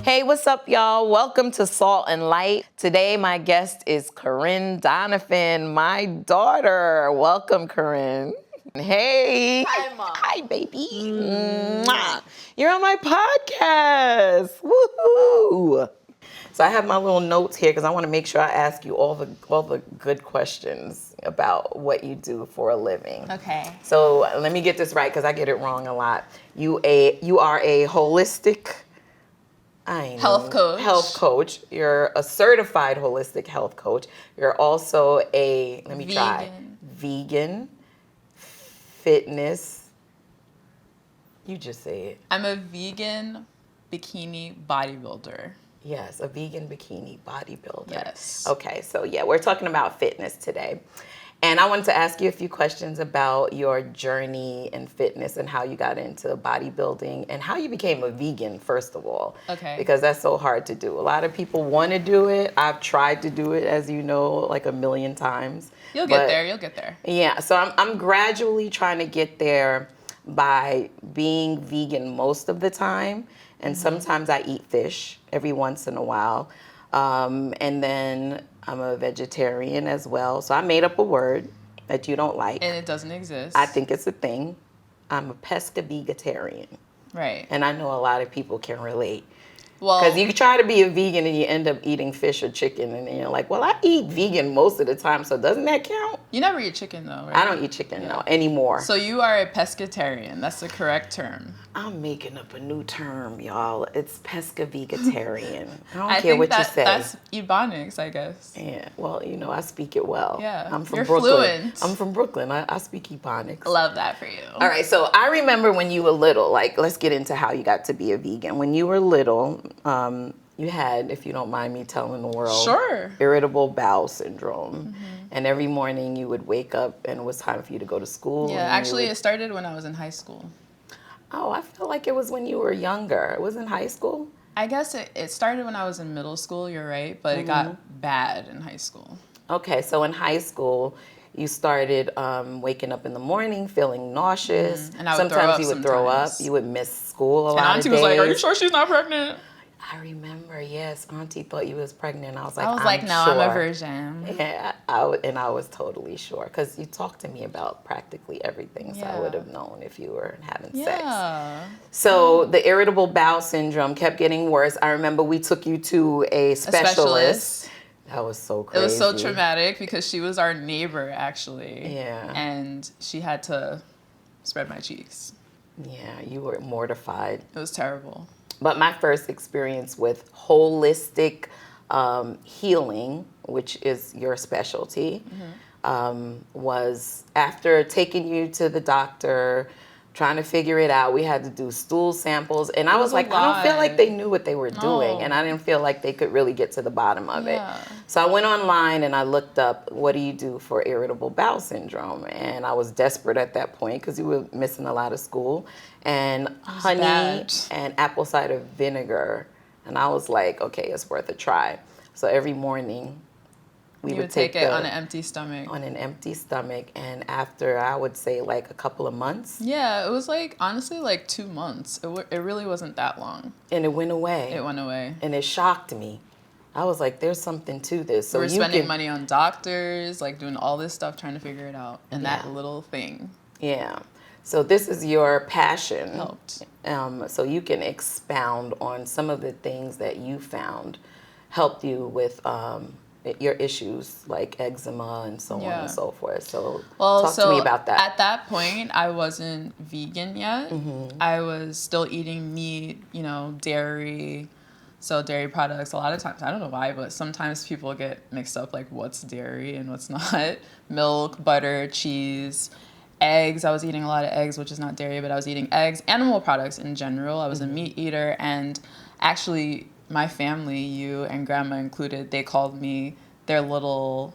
Hey, what's up, y'all? Welcome to Salt and Light. Today, my guest is Corin Donovan, my daughter. Welcome, Corin. Hey. Hi, Mom. Hi, baby. Mwah. You're on my podcast. Woohoo! So I have my little notes here because I want to make sure I ask you all the good questions about what you do for a living. Okay. So let me get this right because I get it wrong a lot. You are a holistic Health coach. You're a certified holistic health coach. You're also a, vegan fitness. You just say it. I'm a vegan bikini bodybuilder. Yes, a vegan bikini bodybuilder. Yes. Okay, so yeah, we're talking about fitness today. And I wanted to ask you a few questions about your journey in fitness and how you got into bodybuilding and how you became a vegan, first of all. Okay. Because that's so hard to do. A lot of people want to do it. I've tried to do it, as you know, like a million times. You'll get there. Yeah, so I'm gradually trying to get there by being vegan most of the time. And sometimes I eat fish every once in a while. And then I'm a vegetarian as well. So I made up a word that you don't like. And it doesn't exist. I think it's a thing. I'm a pesca-vegetarian. Right. And I know a lot of people can relate. Well, Because you try to be a vegan and you end up eating fish or chicken. And then you're like, well, I eat vegan most of the time. So doesn't that count? you never eat chicken though, right? I don't eat chicken no, anymore. So you are a pescatarian. That's the correct term. I'm making up a new term, y'all. It's pesca-vegetarian. I don't care think what you say. That's Ebonics, I guess. Yeah, well, you know, I speak it well. Yeah, I'm from you're Brooklyn. fluent. I'm from Brooklyn. I speak Ebonics. Love that for you. All right, so I remember when you were little, like, let's get into how you got to be a vegan. When you were little, you had, if you don't mind me telling the world, Sure. irritable bowel syndrome. And every morning you would wake up and it was time for you to go to school. Yeah, actually, it started when I was in high school. Oh, I feel like it was when you were younger. It was in high school? I guess it started when I was in middle school, you're right, but it got bad in high school. Okay, so in high school, you started waking up in the morning, feeling nauseous. And I would throw up you would throw up. sometimes. You would miss school a lot of Auntie days. was like, "Are you sure she's not pregnant?" I remember, yes, Auntie thought you was pregnant. I was like, No, sure. I'm a virgin. Yeah, I was totally sure because you talked to me about practically everything, so I Yeah. would have known if you were having sex. Yeah. So the irritable bowel syndrome kept getting worse. I remember we took you to a specialist. That was so crazy. It was so traumatic because she was our neighbor, actually. Yeah. And she had to spread my cheeks. Yeah, you were mortified. It was terrible. But my first experience with holistic healing, which is your specialty, was after taking you to the doctor, trying to figure it out. We had to do stool samples. And I was like, I don't feel like they knew what they were doing. And I didn't feel like they could really get to the bottom of it. So I went online and I looked up, what do you do for irritable bowel syndrome? And I was desperate at that point because you were missing a lot of school. And honey and apple cider vinegar. And I was like, okay, it's worth a try. So every morning we would take it on an empty stomach. On an empty stomach. And after, I would say, like a couple of months. Yeah, it was like, honestly, like 2 months. It really wasn't that long. And it went away. It went away. And it shocked me. I was like, there's something to this. So we were spending money on doctors, like doing all this stuff, trying to figure it out. And that little thing. Yeah. So this is your passion. Helped. So you can expound on some of the things that you found helped you with your issues like eczema and so on and so forth. So talk to me about that. At that point, I wasn't vegan yet. I was still eating meat, dairy. So dairy products, a lot of times, I don't know why, but sometimes people get mixed up like what's dairy and what's not. Milk, butter, cheese, eggs. I was eating a lot of eggs, which is not dairy, but I was eating eggs, animal products in general. I was a meat eater, and actually my family, you and grandma included, they called me their little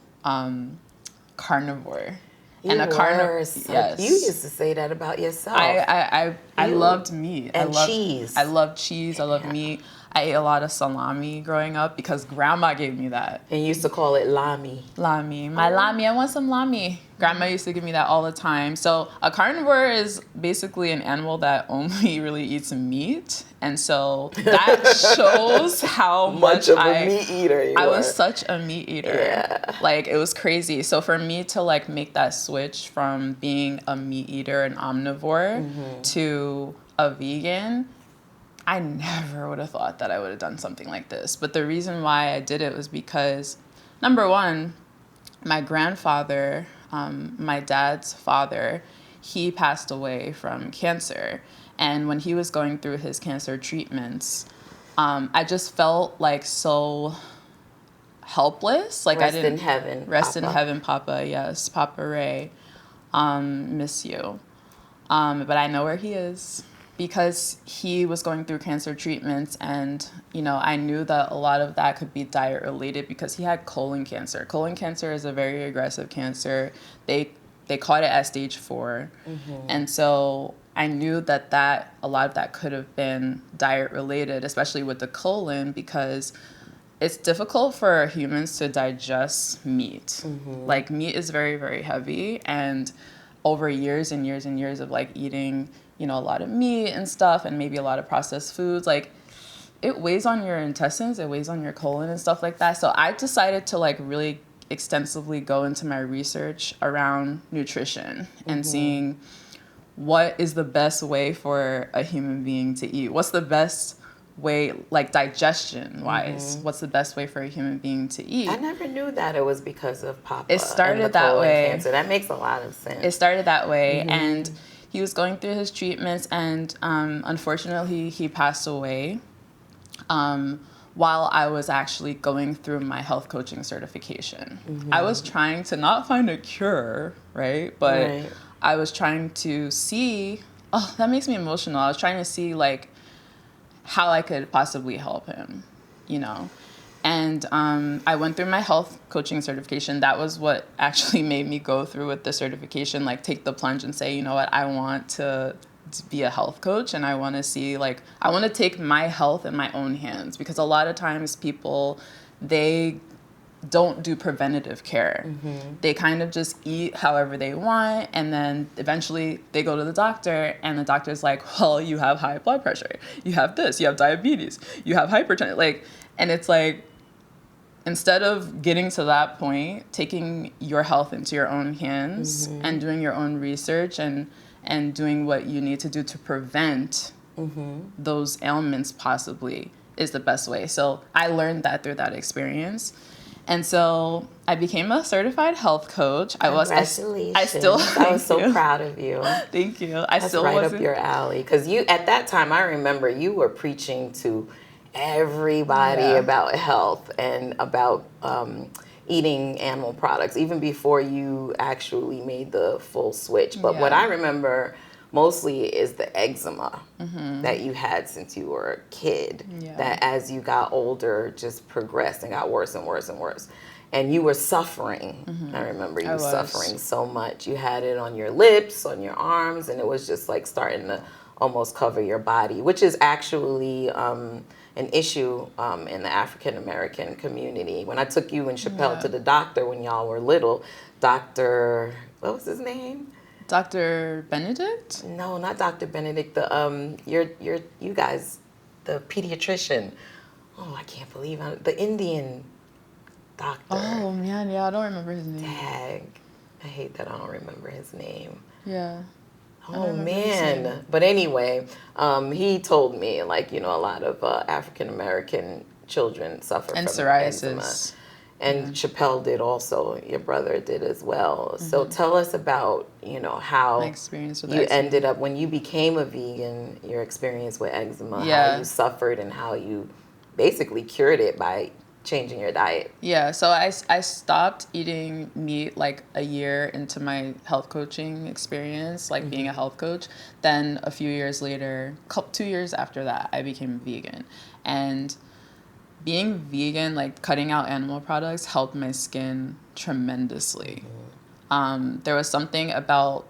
carnivore. You used to say that about yourself. I loved meat. Cheese. I loved cheese. I loved meat. I ate a lot of salami growing up because grandma gave me that. And you used to call it lami. Lami. My lami, I want some lami. Grandma used to give me that all the time. So a carnivore is basically an animal that only really eats meat. And so that shows how much of a meat eater you I were. was such a meat eater. Yeah. Like, it was crazy. So for me to like make that switch from being a meat eater, an omnivore, to a vegan, I never would have thought that I would have done something like this. But the reason why I did it was because, number one, my grandfather, my dad's father, he passed away from cancer. And when he was going through his cancer treatments, I just felt like so helpless. Like, Rest in heaven, Rest in Papa. heaven, Papa. Yes, Papa Ray. Miss you. But I know where he is, because he was going through cancer treatments, and, you know, I knew that a lot of that could be diet related because he had colon cancer. Colon cancer is a very aggressive cancer. They caught it at stage 4. And so I knew that a lot of that could have been diet related, especially with the colon, because it's difficult for humans to digest meat. Like, meat is very, very heavy, and over years and years and years of like eating, you know, a lot of meat and stuff, and maybe a lot of processed foods, like, it weighs on your intestines, it weighs on your colon and stuff like that. So I decided to like really extensively go into my research around nutrition and seeing what is the best way for a human being to eat. What's the best way, like digestion wise, what's the best way for a human being to eat? I never knew that it was because of Papa. It started and the that colon way. Cancer. That makes a lot of sense. It started that way, and he was going through his treatments, and unfortunately he passed away while I was actually going through my health coaching certification. I was trying to not find a cure, right? But I was trying to see, oh, that makes me emotional. I was trying to see like how I could possibly help him, you know? And I went through my health coaching certification. That was what actually made me go through with the certification, like take the plunge and say, you know what, I want to be a health coach, and I want to see, like, I want to take my health in my own hands, because a lot of times people, they don't do preventative care. They kind of just eat however they want, and then eventually they go to the doctor, and the doctor's like, well, you have high blood pressure, you have this, you have diabetes, you have hypertension, like, and it's like, instead of getting to that point, taking your health into your own hands and doing your own research and doing what you need to do to prevent those ailments possibly is the best way. So I learned that through that experience. And so I became a certified health coach. Congratulations. I still, I was so proud of you. Thank you. That's right up your alley. Because you, at that time, I remember you were preaching to everybody about health and about eating animal products, even before you actually made the full switch. But what I remember mostly is the eczema that you had since you were a kid, that as you got older just progressed and got worse and worse and worse. And you were suffering. I remember you suffering so much. You had it on your lips, on your arms, and it was just like starting to almost cover your body, which is actually an issue in the African American community. When I took you and Chappelle to the doctor when y'all were little, Dr. what was his name? Dr. Benedict? No, not Dr. Benedict. The you guys, the pediatrician. Oh, I can't believe the Indian doctor. Oh man, I don't remember his name. Tag. I hate that I don't remember his name. Yeah. Oh man. But anyway, he told me, like, you know, a lot of African American children suffer from psoriasis. eczema. And Chappelle did also. Your brother did as well. So tell us about, you know, how my experience with you eczema. ended up, when you became a vegan, your experience with eczema, how you suffered and how you basically cured it by changing your diet. Yeah, so I stopped eating meat like a year into my health coaching experience, like being a health coach. Then a few years later, 2 years after that, I became vegan. And being vegan, like cutting out animal products, helped my skin tremendously. There was something about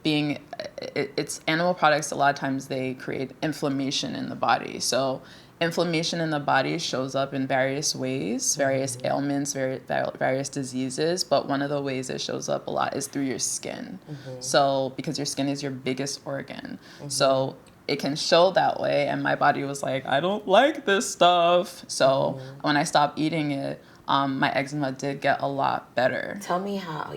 it's animal products, a lot of times they create inflammation in the body. So inflammation in the body shows up in various ways, various ailments, various diseases. But one of the ways it shows up a lot is through your skin. So because your skin is your biggest organ. So it can show that way. And my body was like, I don't like this stuff. So when I stopped eating it, my eczema did get a lot better. Tell me how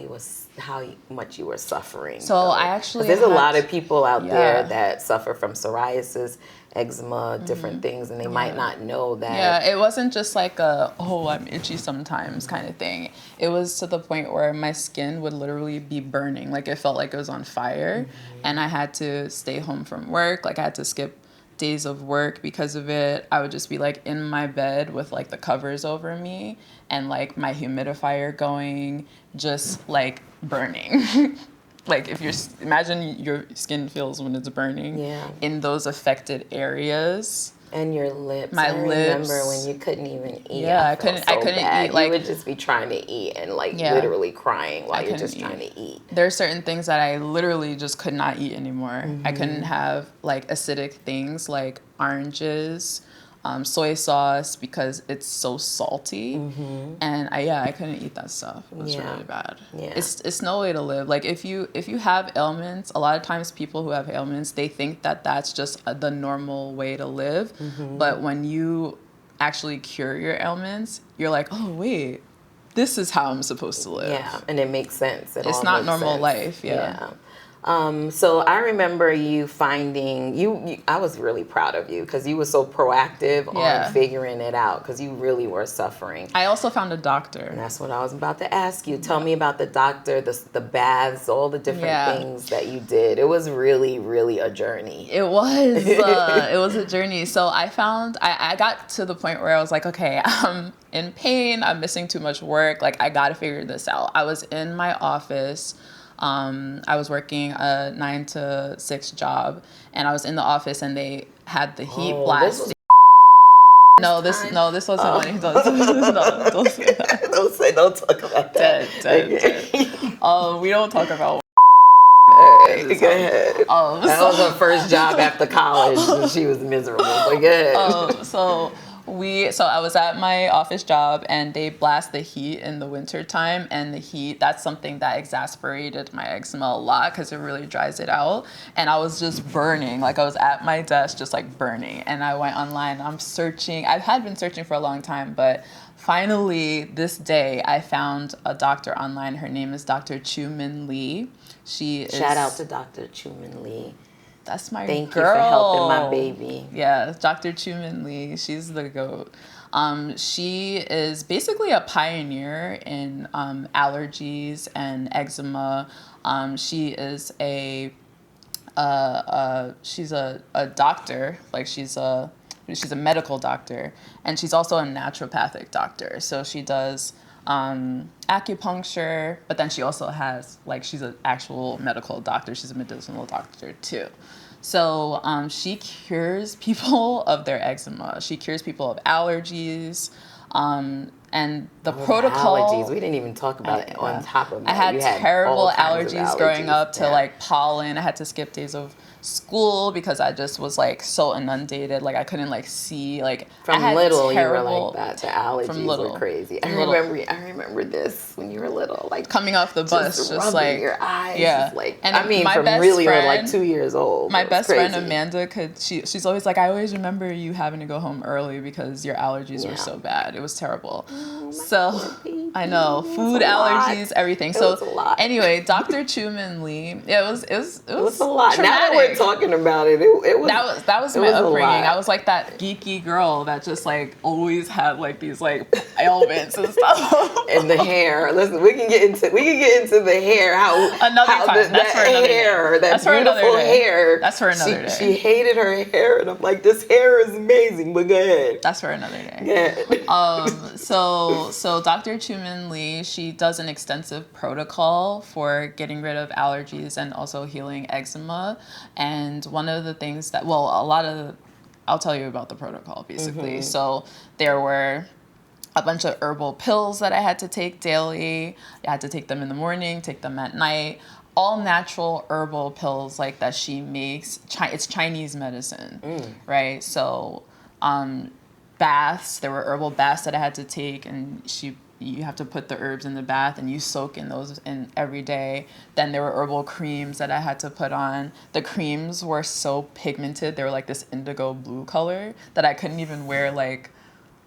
much you were suffering. So though. I actually 'Cause there's a lot of people out there Yeah. that suffer from psoriasis, eczema, different things, and they might not know that. Yeah, it wasn't just like a, oh, I'm itchy sometimes kind of thing. It was to the point where my skin would literally be burning. Like, it felt like it was on fire. And I had to stay home from work. Like, I had to skip days of work because of it. I would just be like in my bed with like the covers over me and like my humidifier going, just like burning. Like, if you're, imagine your skin feels when it's burning in those affected areas. And your lips. My I lips. remember when you couldn't even eat. Yeah, I couldn't eat. Like, you would just be trying to eat and like literally crying while you're just trying to eat. There are certain things that I literally just could not eat anymore. I couldn't have like acidic things like oranges, soy sauce, because it's so salty. And I couldn't eat that stuff. It was really bad. Yeah. It's no way to live. Like, if you have ailments, a lot of times people who have ailments, they think that that's just the normal way to live. But when you actually cure your ailments, you're like, oh wait, this is how I'm supposed to live. Yeah, and it makes sense. It's not normal life. Yeah. So I remember you finding you I was really proud of you because you were so proactive on figuring it out because you really were suffering. I also found a doctor. And that's what I was about to ask you. Tell me about the doctor, the baths, all the different things that you did. It was really, really a journey. It was. It was a journey. So I got to the point where I was like, okay, I'm in pain. I'm missing too much work. Like, I got to figure this out. I was in my office. I was working a 9 to 6 job, and I was in the office, and they had the heat blast. No, this wasn't when he does. No, don't say that. Don't talk about that. Dead. We don't talk about. Go ahead. That was her first job after college, and she was miserable. But go ahead. So I was at my office job, and they blast the heat in the winter time, and the heat, that's something that exasperated my eczema a lot because it really dries it out. And I was just burning. Like, I was at my desk just like burning, and I went online. I'm searching. I had been searching for a long time, but finally this day I found a doctor online. Her name is Dr. Chu Min Lee. Shout out to Dr. Chu Min Lee. That's my Thank girl. you for helping my baby. Yeah, Dr. Chu Min Lee. She's the GOAT. She is basically a pioneer in allergies and eczema. She is she's a doctor. Like, she's a medical doctor, and she's also a naturopathic doctor. So she does acupuncture, but then she also has, like, she's an actual medical doctor. She's a medicinal doctor too. So she cures people of their eczema. She cures people of allergies. And the protocol. Allergies. We didn't even talk about it on top of that. I had terrible allergies growing up to like pollen. I had to skip days of school because I just was like so inundated. Like, I couldn't like see. Like, from little, you were like that. The allergies were crazy. I remember this when you were little, like coming off the bus, just like your eyes. Yeah, just like, and I mean, from really friend, like 2 years old. My best friend Amanda she's always like, I always remember you having to go home early because your allergies were so bad. It was terrible. So I know, food allergies, everything. So anyway, Dr. Chu Min Lee, it was a lot. Traumatic. Now that we're talking about it, it was that was my upbringing. I was like that geeky girl that just like always had like these like ailments and stuff. And the hair. Listen, we can get into the hair. That's beautiful hair. That's for another day. She hated her hair, and I'm like, this hair is amazing. But go ahead. That's for another day. Yeah. So Dr. Chu Min Lee, she does an extensive protocol for getting rid of allergies and also healing eczema. And one of the things that, I'll tell you about the protocol basically. So there were a bunch of herbal pills that I had to take daily. I had to take them in the morning, take them at night. all natural herbal pills like that she makes. It's Chinese medicine, right? So baths, there were herbal baths that I had to take, and you have to put the herbs in the bath and you soak in those in every day. Then there were herbal creams that I had to put on. The creams were so pigmented. They were like this indigo blue color that I couldn't even wear like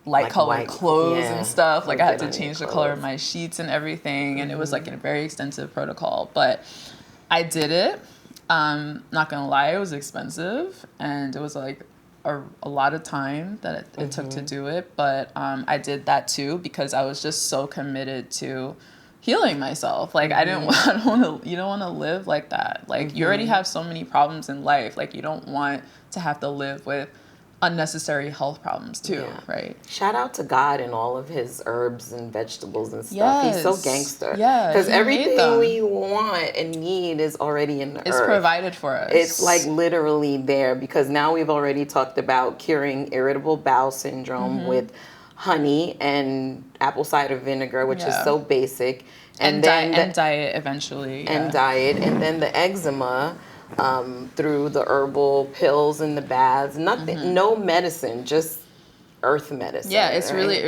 light colored clothes and stuff. Like I had to change the color of my sheets and everything. And it was like a very extensive protocol, but I did it. Not gonna lie, it was expensive and it was like a lot of time that it took to do it, but I did that too because I was just so committed to healing myself. Like you don't want to live like that. Like you already have so many problems in life. Like you don't want to have to live with unnecessary health problems too, right? Shout out to God and all of his herbs and vegetables and stuff. Yes. He's so gangster. Yeah, because everything we want and need is already in the earth. It's provided for us. It's like literally there because now we've already talked about curing irritable bowel syndrome with honey and apple cider vinegar, which is so basic. And diet eventually. And diet. And then the eczema through the herbal pills and the baths. Nothing, no medicine, just earth medicine. Yeah, it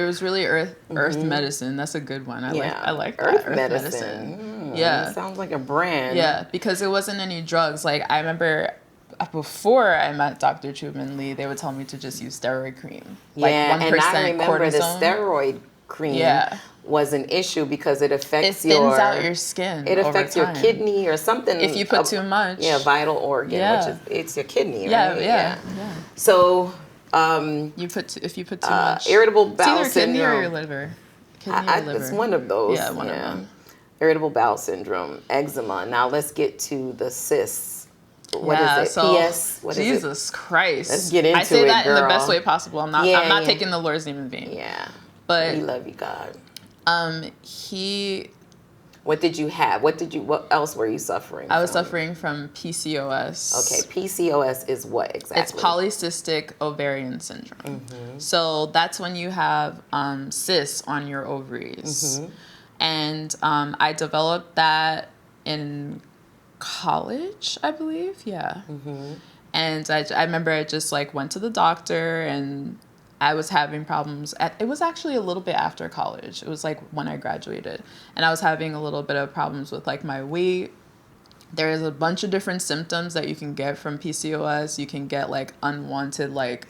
was really earth medicine. That's a good one. I like that. Earth medicine. Yeah. It sounds like a brand. Yeah, because it wasn't any drugs. Like I remember before I met Dr. Truman Lee, they would tell me to just use steroid cream. Like 1% and I remember cortisone. the steroid cream was an issue because it affects it thins out your skin. It affects your kidney or something. If you put too much. Yeah, vital organ, which is it's your kidney, right? Yeah. So if you put too much irritable bowel it's either syndrome. Kidney or your liver. It's one of those. Yeah, one of them. Irritable bowel syndrome, eczema. Now let's get to the cysts. What is it? So, PS? What is it? Jesus Christ. Let's get into it, I say that girl. in the best way possible. I'm not taking the Lord's name in vain. Yeah. But we love you, God. What did you have? What else were you suffering from? I was suffering from PCOS. Okay, PCOS is what exactly? It's polycystic ovarian syndrome. So that's when you have cysts on your ovaries. And I developed that in college, I believe. Yeah. And I remember I just like went to the doctor and I was having problems. It was actually a little bit after college. It was like when I graduated. And I was having a little bit of problems with like my weight. There's a bunch of different symptoms that you can get from PCOS. You can get like unwanted like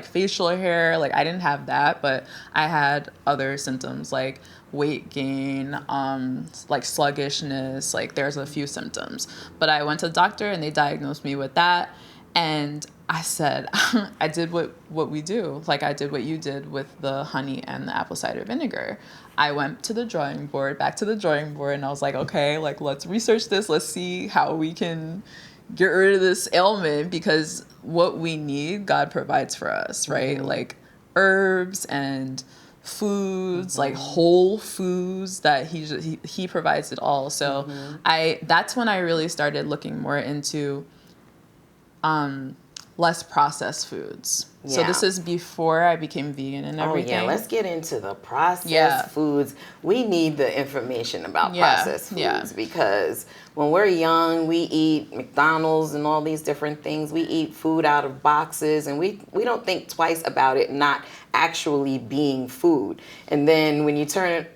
facial hair. Like I didn't have that, but I had other symptoms like weight gain, like sluggishness. Like there's a few symptoms. But I went to the doctor and they diagnosed me with that. And I said, I did what we do. Like I did what you did with the honey and the apple cider vinegar. I went back to the drawing board, and I was like, okay, like let's research this. Let's see how we can get rid of this ailment because what we need, God provides for us, right? Like herbs and foods, like whole foods that he provides it all. So that's when I really started looking more into less processed foods. Yeah. So this is before I became vegan and everything. Oh yeah, let's get into the processed foods. We need the information about processed foods because when we're young, we eat McDonald's and all these different things. We eat food out of boxes and we don't think twice about it not actually being food. And then when you turn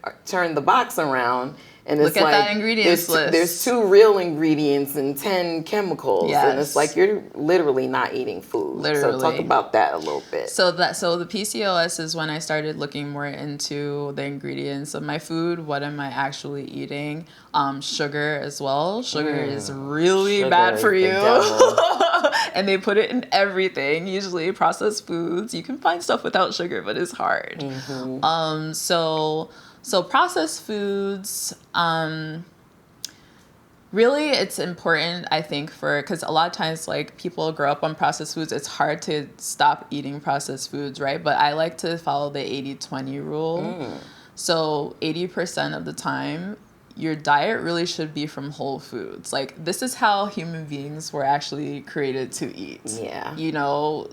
the box around, and it's look at that ingredients list. There's 2 real ingredients and 10 chemicals. Yes. And it's like you're literally not eating food. Literally. So talk about that a little bit. So the PCOS is when I started looking more into the ingredients of my food. What am I actually eating? Sugar as well. Sugar is really bad for you. And they put it in everything. Usually processed foods. You can find stuff without sugar, but it's hard. So processed foods, really it's important, I think, because a lot of times like people grow up on processed foods, it's hard to stop eating processed foods, right? But I like to follow the 80-20 rule. So 80% of the time, your diet really should be from whole foods. Like this is how human beings were actually created to eat. Yeah. You know,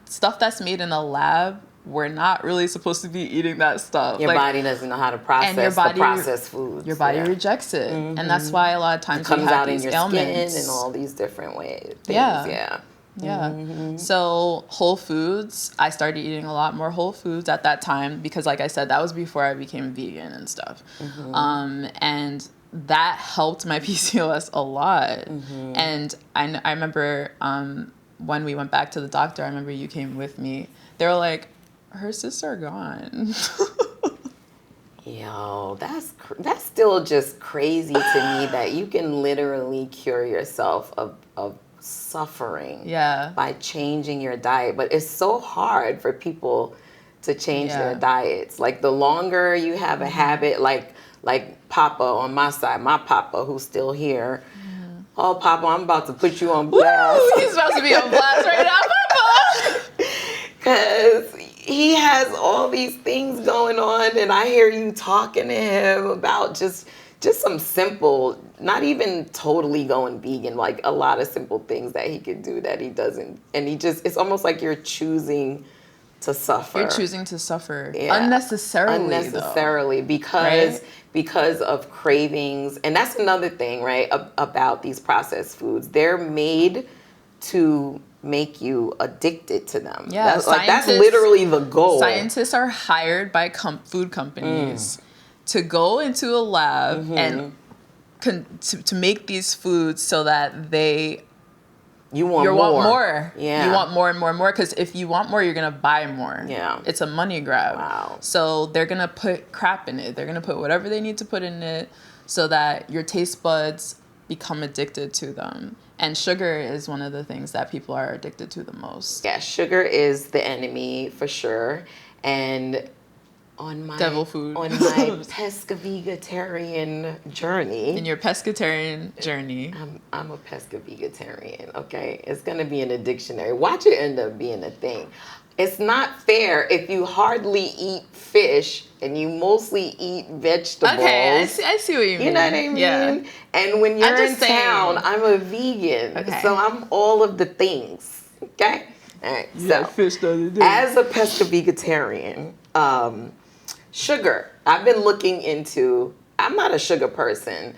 stuff that's made in a lab we're not really supposed to be eating that stuff. Your body doesn't know how to process the processed foods. Your body rejects it. And that's why a lot of times it comes we have out these in your ailments. skin and all these different ways. Yeah. So Whole Foods, I started eating a lot more Whole Foods at that time because, like I said, that was before I became vegan and stuff. And that helped my PCOS a lot. And I remember when we went back to the doctor, I remember you came with me. They were like, her cysts are gone. Yo, that's still just crazy to me that you can literally cure yourself of suffering by changing your diet. But it's so hard for people to change their diets. Like the longer you have a habit, like Papa on my side, my Papa who's still here. Oh, Papa, I'm about to put you on blast. Woo! He's about to be on blast right now, Papa. Because he has all these things going on, and I hear you talking to him about just some simple, not even totally going vegan, like a lot of simple things that he could do that he doesn't. And it's almost like you're choosing to suffer. You're choosing to suffer unnecessarily, because of cravings. And that's another thing, right, about these processed foods. They're made to make you addicted to them. Yeah, that's literally the goal. Scientists are hired by food companies to go into a lab and to make these foods so that you want more. Yeah. You want more and more and more, because if you want more, you're going to buy more. Yeah. It's a money grab. Wow. So they're going to put crap in it. They're going to put whatever they need to put in it so that your taste buds become addicted to them. And sugar is one of the things that people are addicted to the most. Yeah, sugar is the enemy for sure. And on my devil food. On my pesca-vegetarian journey. In your pescatarian journey. I'm a pesca-vegetarian, okay? It's going to be in a dictionary. Watch it end up being a thing. It's not fair if you hardly eat fish and you mostly eat vegetables. Okay, I see what you mean. You know what I mean? Yeah. And when you're in town, I'm a vegan. Okay. So I'm all of the things, okay? All right, so fish the other day. As a pesca-vegetarian, sugar. I've been looking into, I'm not a sugar person,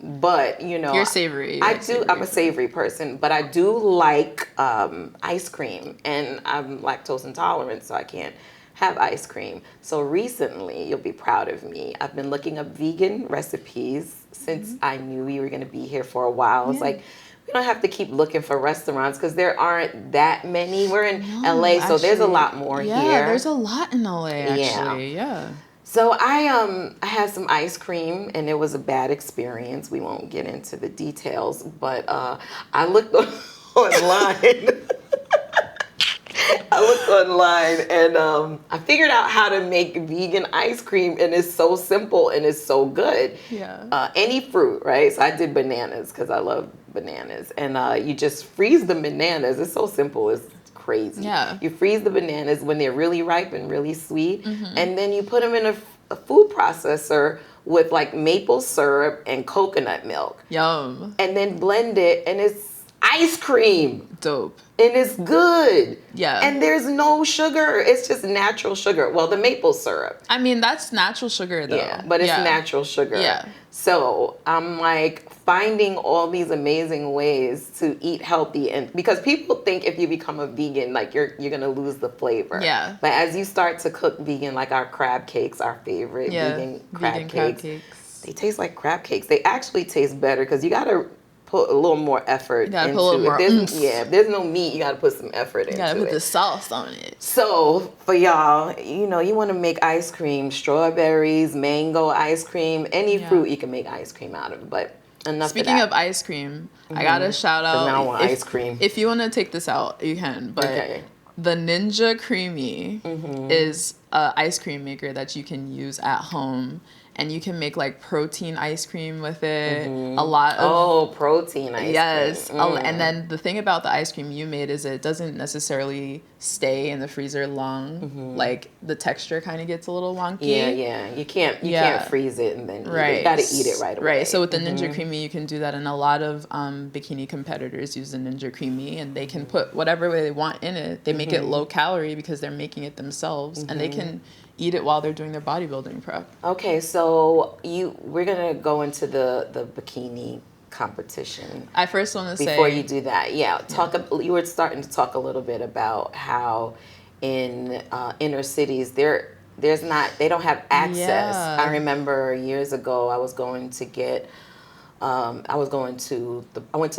but you're savory. I'm a savory person, but I do like ice cream, and I'm lactose intolerant, so I can't have ice cream. So recently, you'll be proud of me, I've been looking up vegan recipes since I knew we were going to be here for a while. I was like, we don't have to keep looking for restaurants because there aren't that many. We're in LA, so there's a lot more here. Yeah, there's a lot in LA, actually. Yeah. So I had some ice cream, and it was a bad experience. We won't get into the details, but I looked online. And I figured out how to make vegan ice cream, and it's so simple and it's so good. Yeah. Any fruit, right? So I did bananas because I love bananas, and you just freeze the bananas. It's so simple. It's crazy. Yeah. You freeze the bananas when they're really ripe and really sweet, and then you put them in a food processor with like maple syrup and coconut milk. Yum. And then blend it, and it's ice cream. Dope. And it's good. Yeah. And there's no sugar. It's just natural sugar. Well, the maple syrup. I mean, that's natural sugar, though. Yeah, but it's natural sugar. Yeah. So I'm like finding all these amazing ways to eat healthy, and because people think if you become a vegan, like you're gonna lose the flavor. Yeah. But as you start to cook vegan, like our crab cakes, our favorite vegan crab cakes, they taste like crab cakes. They actually taste better because you gotta put a little more effort into it. If there's no meat, you gotta put some effort into it. You gotta put the sauce on it. So for y'all, you want to make ice cream, strawberries, mango ice cream, any fruit you can make ice cream out of. But enough. Speaking of ice cream, I gotta shout out. Now I want ice cream. If you want to take this out, you can. But the Ninja Creamy is a ice cream maker that you can use at home, and you can make like protein ice cream with it. A lot of protein ice cream. Yes. And then the thing about the ice cream you made is it doesn't necessarily stay in the freezer long. Like the texture kind of gets a little wonky. Yeah. You can't freeze it and then eat it. You gotta eat it right away. Right. So with the Ninja Creamy, you can do that, and a lot of bikini competitors use the Ninja Creamy, and they can put whatever they want in it. They make it low calorie because they're making it themselves, and they can eat it while they're doing their bodybuilding prep. Okay, so we're gonna go into the bikini competition. I first want to say before you do that, you were starting to talk a little bit about how in inner cities they don't have access. Yeah. I remember years ago I went to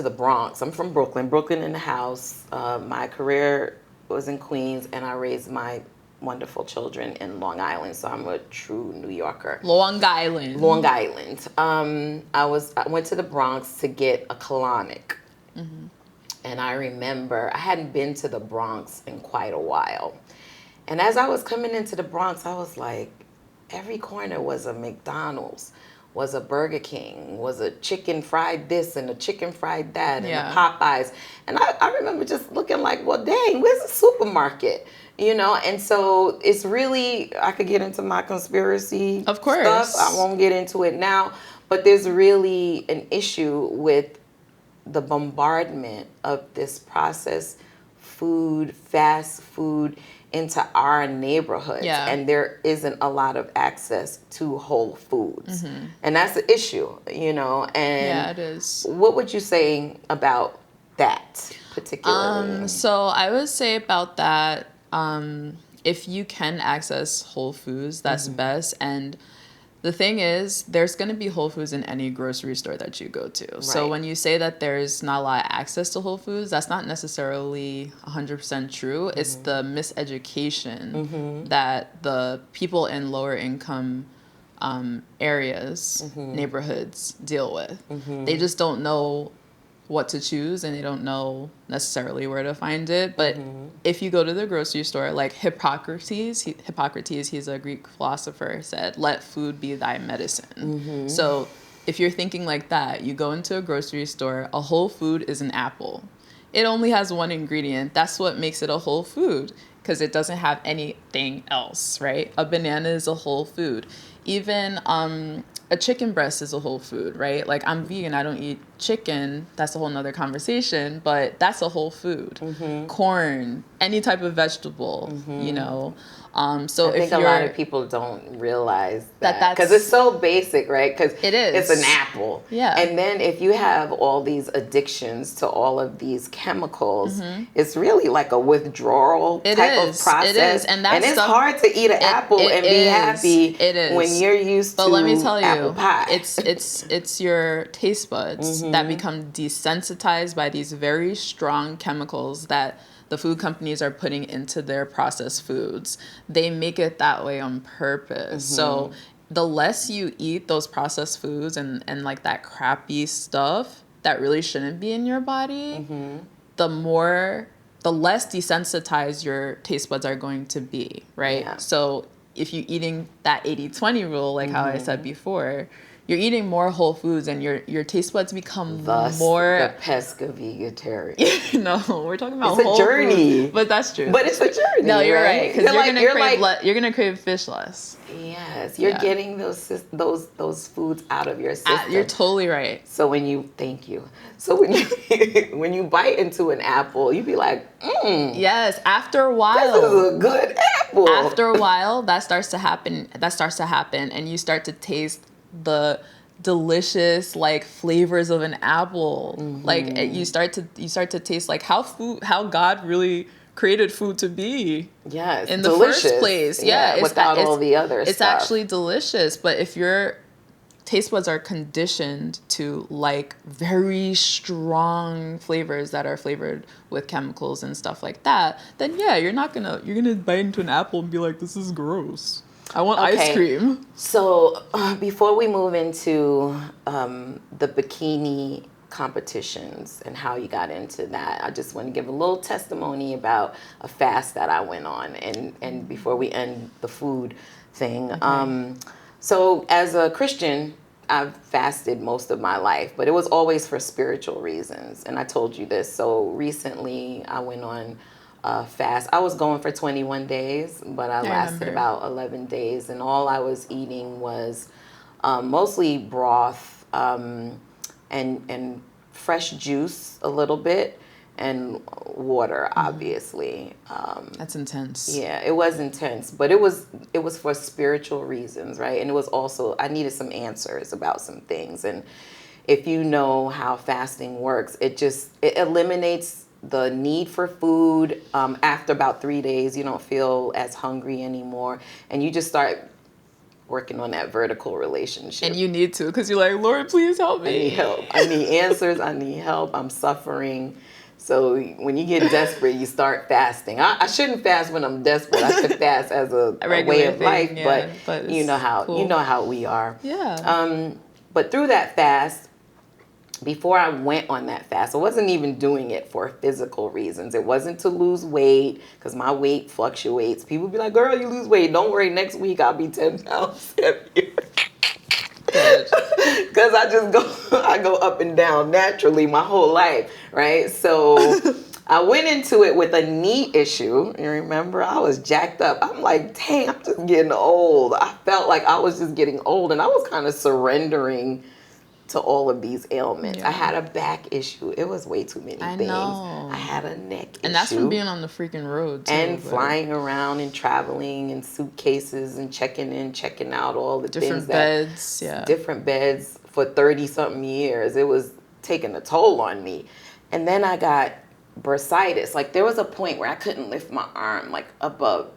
the Bronx. I'm from Brooklyn in the house. My career was in Queens, and I raised my wonderful children in Long Island, so I'm a true New Yorker. Long Island. I went to the Bronx to get a colonic, and I remember I hadn't been to the Bronx in quite a while, and as I was coming into the Bronx, I was like, every corner was a McDonald's, was a Burger King, was a chicken fried this and a chicken fried that, and a Popeyes, and I remember just looking like, well, dang, where's the supermarket? And so it's really, I could get into my conspiracy of course stuff. I won't get into it now, but there's really an issue with the bombardment of this processed food, fast food into our neighborhoods. And there isn't a lot of access to whole foods. And that's the issue, and it is. What would you say about that particularly? So I would say about that, if you can access whole foods, that's best. And the thing is, there's going to be Whole Foods in any grocery store that you go to. Right. So when you say that there's not a lot of access to Whole Foods, that's not necessarily 100% true. It's the miseducation that the people in lower income areas, neighborhoods deal with. They just don't know what to choose, and they don't know necessarily where to find it. But if you go to the grocery store, like Hippocrates, he's a Greek philosopher, said, let food be thy medicine. So if you're thinking like that, you go into a grocery store, a whole food is an apple. It only has one ingredient. That's what makes it a whole food, because it doesn't have anything else, right? A banana is a whole food. Even a chicken breast is a whole food, right? Like, I'm vegan, I don't eat chicken. That's a whole nother conversation, but that's a whole food. Corn, any type of vegetable, So I think a lot of people don't realize that, because it's so basic, right? Because it is. It's an apple. Yeah. And then if you have all these addictions to all of these chemicals, it's really like a withdrawal type of process. It is. And it's hard to eat an apple and be happy when you're used to let me tell you, apple pie. It's your taste buds that become desensitized by these very strong chemicals that the food companies are putting into their processed foods. They make it that way on purpose. So the less you eat those processed foods and like that crappy stuff that really shouldn't be in your body, the less desensitized your taste buds are going to be, right? Yeah. So if you're eating that 80-20 rule, like how I said before, you're eating more whole foods, and your taste buds become more. The pesca vegetarian. No, we're talking about it's a journey. Food, but that's true. But it's a journey. No, you're right, because you're gonna crave fish less. Yes, you're getting those foods out of your system. You're totally right. So thank you. So when you bite into an apple, you be like, yes. After a while, this is a good apple. After a while, that starts to happen, and you start to taste the delicious flavors of an apple. Like you start to taste like how God really created food to be. Yes, in the first place. Yeah, without all the other stuff. It's actually delicious, but if your taste buds are conditioned to like very strong flavors that are flavored with chemicals and stuff like that, then you're gonna bite into an apple and be like, this is gross. I want ice cream. So before we move into the bikini competitions and how you got into that. I just want to give a little testimony about a fast that I went on, and before we end the food thing. Okay. So as a Christian, I've fasted most of my life, but it was always for spiritual reasons. And I told you this. So recently I went on a fast. I was going for 21 days, but I lasted remember. about 11 days. And all I was eating was mostly broth and fresh juice a little bit, and water, obviously. That's intense. Yeah, it was intense, but it was for spiritual reasons, right? And it was also, I needed some answers about some things. And if you know how fasting works, it eliminates the need for food. After about 3 days, you don't feel as hungry anymore, and you just start working on that vertical relationship. And you need to, because you're like, Lord, please help me. I need help. I need answers. I need help. I'm suffering. So when you get desperate, you start fasting. I shouldn't fast when I'm desperate. I should fast as a way of life. Yeah, but you know how we are. Yeah. But through that fast, before I went on that fast, I wasn't even doing it for physical reasons. It wasn't to lose weight, because my weight fluctuates. People be like, girl, you lose weight. Don't worry, next week I'll be 10 pounds heavier. Because I go up and down naturally my whole life, right? So I went into it with a knee issue. You remember, I was jacked up. I'm like, dang, I'm just getting old. I felt like I was just getting old, and I was kind of surrendering to all of these ailments. Yeah. I had a back issue. It was way too many things. Know. I had a neck issue. And that's from being on the freaking road, too. And flying around and traveling in suitcases and checking in, checking out, all the different things beds, yeah. Different beds for 30-something years. It was taking a toll on me. And then I got bursitis. Like, there was a point where I couldn't lift my arm, like, above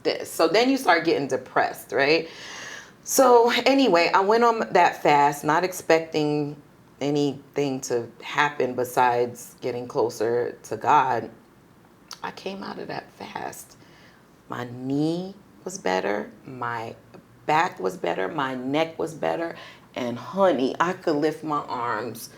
this. So then you start getting depressed, right? So anyway, I went on that fast, not expecting anything to happen besides getting closer to God. I came out of that fast. My knee was better, my back was better, my neck was better, and honey, I could lift my arms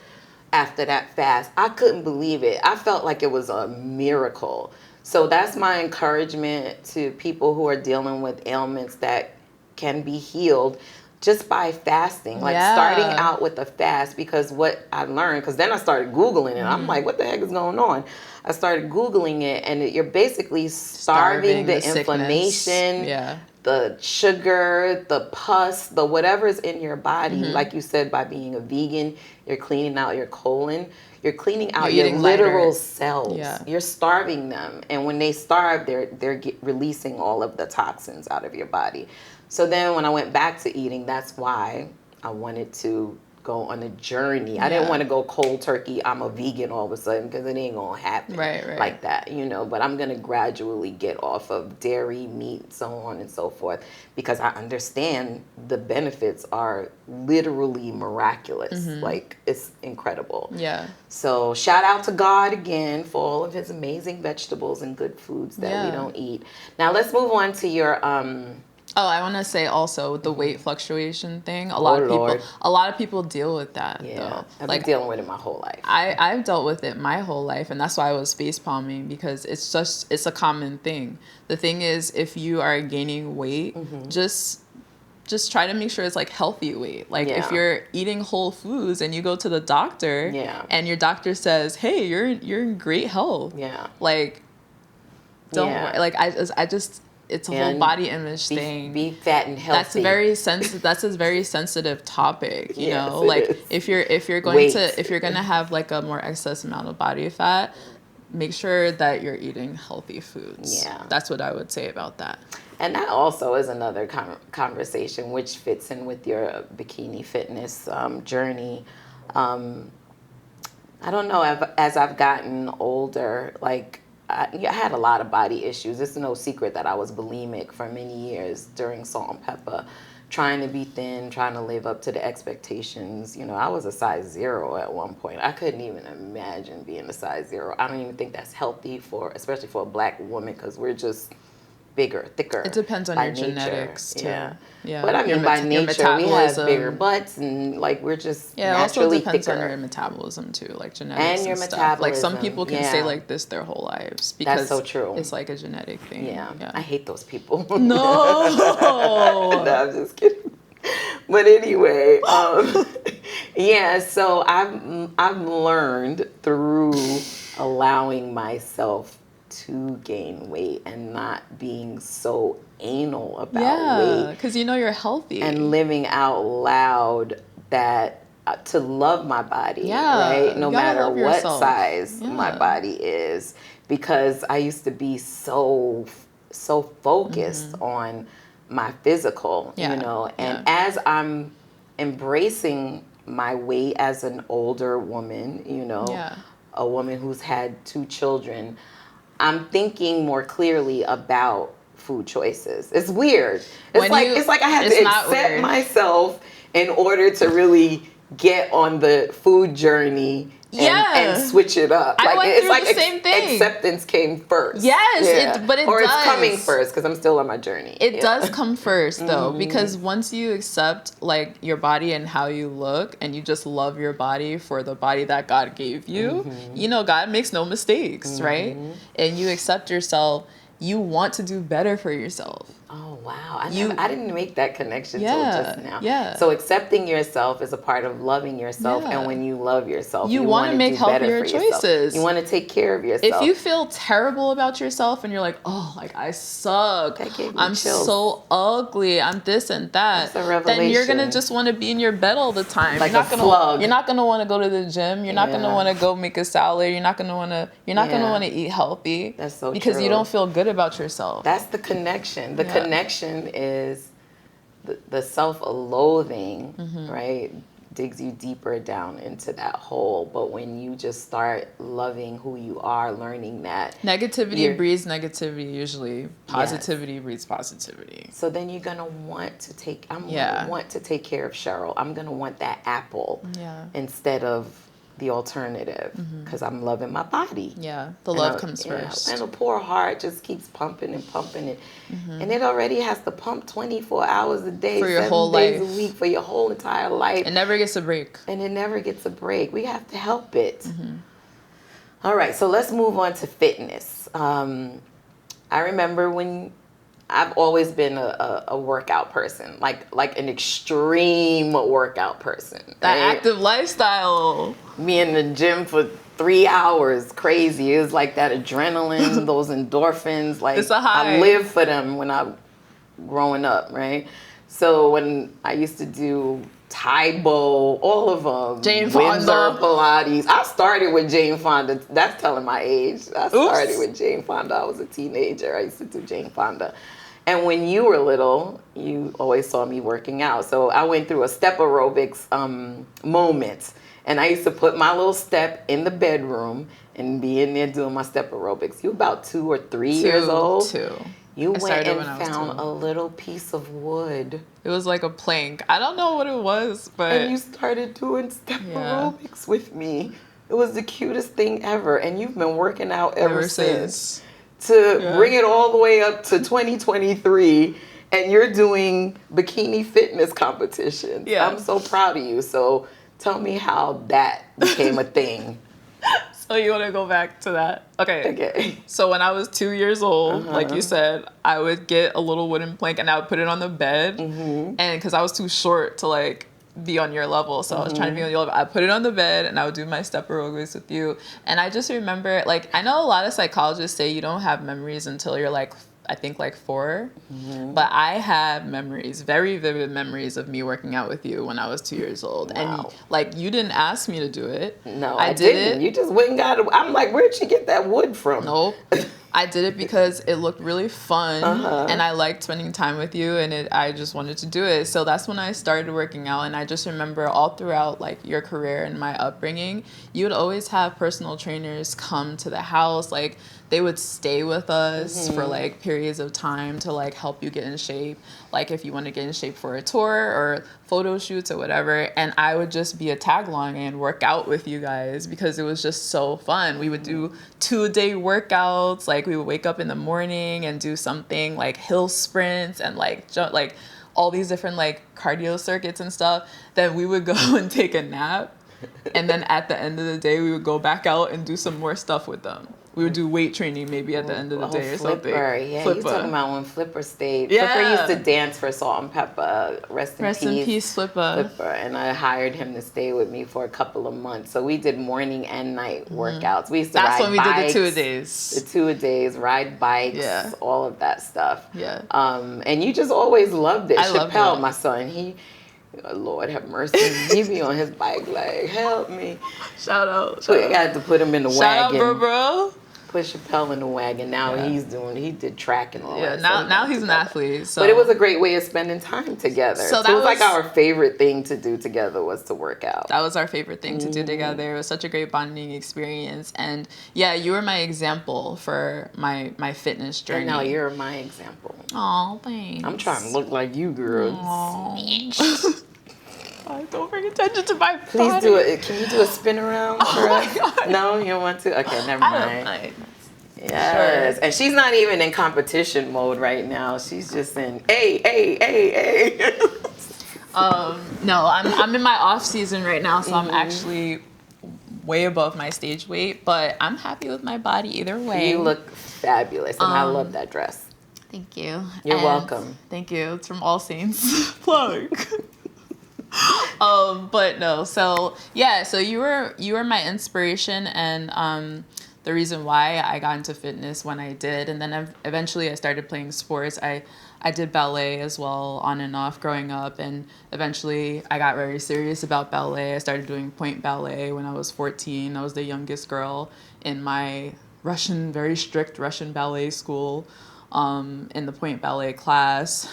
after that fast. I couldn't believe it. I felt like it was a miracle. So that's my encouragement to people who are dealing with ailments that can be healed just by fasting, like starting out with a fast. Because what I learned, because then I started Googling it, I'm like, what the heck is going on? I started Googling it, and you're basically starving the inflammation, the sugar, the pus, the whatever's in your body. Like you said, by being a vegan, you're cleaning out your colon. You're cleaning out your literal cells. Yeah. You're starving them. And when they starve, they're releasing all of the toxins out of your body. So then when I went back to eating, that's why I wanted to go on a journey. I didn't want to go cold turkey, I'm a vegan all of a sudden, because it ain't going to happen like that, you know. But I'm going to gradually get off of dairy, meat, so on and so forth, because I understand the benefits are literally miraculous. Like, it's incredible. Yeah. So shout out to God again for all of his amazing vegetables and good foods that we don't eat. Now let's move on to your Oh, I want to say also the weight fluctuation thing. A lot of people deal with that. Yeah, I've been dealing with it my whole life. I've dealt with it my whole life, and that's why I was face palming, because it's a common thing. The thing is, if you are gaining weight, just try to make sure it's like healthy weight. Like if you're eating whole foods and you go to the doctor, and your doctor says, "Hey, you're in great health." Yeah. Like, don't worry. Like I just. It's a whole body image thing. Be fat and healthy. That's a very sensitive topic. You know, like if you're going to have like a more excess amount of body fat, make sure that you're eating healthy foods. Yeah, that's what I would say about that. And that also is another conversation which fits in with your bikini fitness journey. I don't know, as I've gotten older, like. I had a lot of body issues. It's no secret that I was bulimic for many years during Salt-N-Pepa, trying to be thin, trying to live up to the expectations. You know, I was a size 0 at one point. I couldn't even imagine being a size 0. I don't even think that's healthy especially for a black woman, because we're just bigger, thicker. It depends on by your nature. genetics too. Yeah. Yeah. But I mean, by nature, we have bigger butts and like we're just yeah, naturally it also depends thicker. on your metabolism too, like genetics And your stuff. metabolism. Like some people can stay like this their whole lives because that's so true. It's like a genetic thing. Yeah. I hate those people. No. No, I'm just kidding. But anyway, yeah. So I've learned through allowing myself to gain weight and not being so anal about weight. Because you know you're healthy. And living out loud that to love my body, right? No matter what size my body is. Because I used to be so focused on my physical, you know. And as I'm embracing my weight as an older woman, you know, a woman who's had 2 children, I'm thinking more clearly about food choices. It's weird. It's like I have to accept myself in order to really get on the food journey and switch it up. Like it's like the same thing. Acceptance came first. Yes, or it's coming first because I'm still on my journey. It does come first though, because once you accept like your body and how you look, and you just love your body for the body that God gave you, you know, God makes no mistakes, right? And you accept yourself. You want to do better for yourself. Oh, wow. I didn't make that connection till just now. Yeah. So accepting yourself is a part of loving yourself. And when you love yourself, you want to make healthier choices. You want to take care of yourself. If you feel terrible about yourself and you're like, oh, like I suck. I'm so ugly. I'm this and that. That's a revelation. Then you're going to just want to be in your bed all the time. Like you're a slug. You're not going to want to go to the gym. You're not going to want to go make a salad. You're not going to want to eat healthy. That's so because true. you don't feel good about yourself. That's the connection. The connection is the self-loathing, right? Digs you deeper down into that hole. But when you just start loving who you are, learning that negativity breeds negativity usually. Positivity breeds positivity. So then you're gonna want to take want to take care of Cheryl. I'm gonna want that apple instead of the alternative because I'm loving my body. Yeah, the love comes first. And the poor heart just keeps pumping and pumping and it already has to pump 24 hours a day, for your 7 whole days life. a week for your whole entire life. It never gets a break. And it never gets a break. We have to help it. All right, so let's move on to fitness. I remember when I've always been a workout person, like an extreme workout person. That active lifestyle. Me in the gym for 3 hours, crazy. It was like that adrenaline, those endorphins. Like it's a high. I lived for them when I growing up, right? So when I used to do Taibo, all of them, Jane Fonda, Windsor Pilates. I started with Jane Fonda. That's telling my age. I started with Jane Fonda. I was a teenager. I used to do Jane Fonda. And when you were little, you always saw me working out. So I went through a step aerobics moment. And I used to put my little step in the bedroom and be in there doing my step aerobics. You about 2 or 3 years old? 2. You went and found a little piece of wood. It was like a plank. I don't know what it was, but... And you started doing step aerobics with me. It was the cutest thing ever. And you've been working out ever since. To bring it all the way up to 2023. And you're doing bikini fitness competitions. Yeah. I'm so proud of you. So tell me how that became a thing. So you want to go back to that? Okay. So when I was 2 years old, like you said, I would get a little wooden plank and I would put it on the bed. And because I was too short to like be on your level, so I was trying to be on your level. I put it on the bed and I would do my step aerobics with you. And I just remember, like, I know a lot of psychologists say you don't have memories until you're like, I think like 4, but I have memories, very vivid memories of me working out with you when I was 2 years old. Wow. And like, you didn't ask me to do it. No, I didn't. You just went and got it. I'm like, where'd you get that wood from? Nope. I did it because it looked really fun and I liked spending time with you and I just wanted to do it. So that's when I started working out. And I just remember all throughout like your career and my upbringing, you would always have personal trainers come to the house. Like they would stay with us for like periods of time to like help you get in shape. Like if you want to get in shape for a tour or photo shoots or whatever. And I would just be a tag along and work out with you guys because it was just so fun. We would do 2-day workouts. Like like we would wake up in the morning and do something like hill sprints and like jump, like all these different like cardio circuits and stuff. Then we would go and take a nap. And then at the end of the day, we would go back out and do some more stuff with them. We would do weight training maybe at the end of the day or something. Yeah, Flipper. You talking about when Flipper stayed. Yeah. Flipper used to dance for Salt-N-Pepa. Rest in peace, Flipper. And I hired him to stay with me for a couple of months. So we did morning and night workouts. We used to ride when we bikes, did the 2-a-days. The 2-a-days, ride bikes, all of that stuff. Yeah. And you just always loved it. Loved Chappelle, it. my son, Lord have mercy. He be on his bike like, help me. Shout out. So I had to put him in the wagon. Shout out, bro. Put Chappelle in the wagon. Now he did track and all that. Yeah, now he's an athlete. So. But it was a great way of spending time together. So it was like our favorite thing to do together was to work out. That was our favorite thing to do together. It was such a great bonding experience. And yeah, you were my example for my fitness journey. And now you're my example. Aw, thanks. I'm trying to look like you, girl. Don't bring attention to my body. Please do it. Can you do a spin around for us? God. No, you don't want to? Okay, never mind. I don't mind. Yes. Sure. And she's not even in competition mode right now. She's just in hey. No, I'm in my off season right now, so I'm actually way above my stage weight, but I'm happy with my body either way. You look fabulous, and I love that dress. Thank you. You're welcome. Thank you. It's from All Saints. Plug. But no, so you were my inspiration and the reason why I got into fitness when I did. And then eventually I started playing sports. I did ballet as well on and off growing up, and eventually I got very serious about ballet. I started doing point ballet when I was 14. I was the youngest girl in my very strict Russian ballet school, in the point ballet class.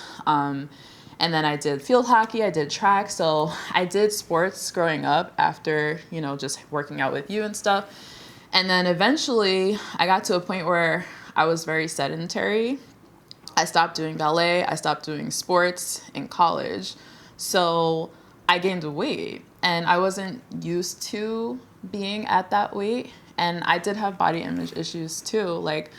And then I did field hockey, I did track. So I did sports growing up after, just working out with you and stuff. And then eventually I got to a point where I was very sedentary. I stopped doing ballet. I stopped doing sports in college. So I gained weight and I wasn't used to being at that weight. And I did have body image issues too. Like,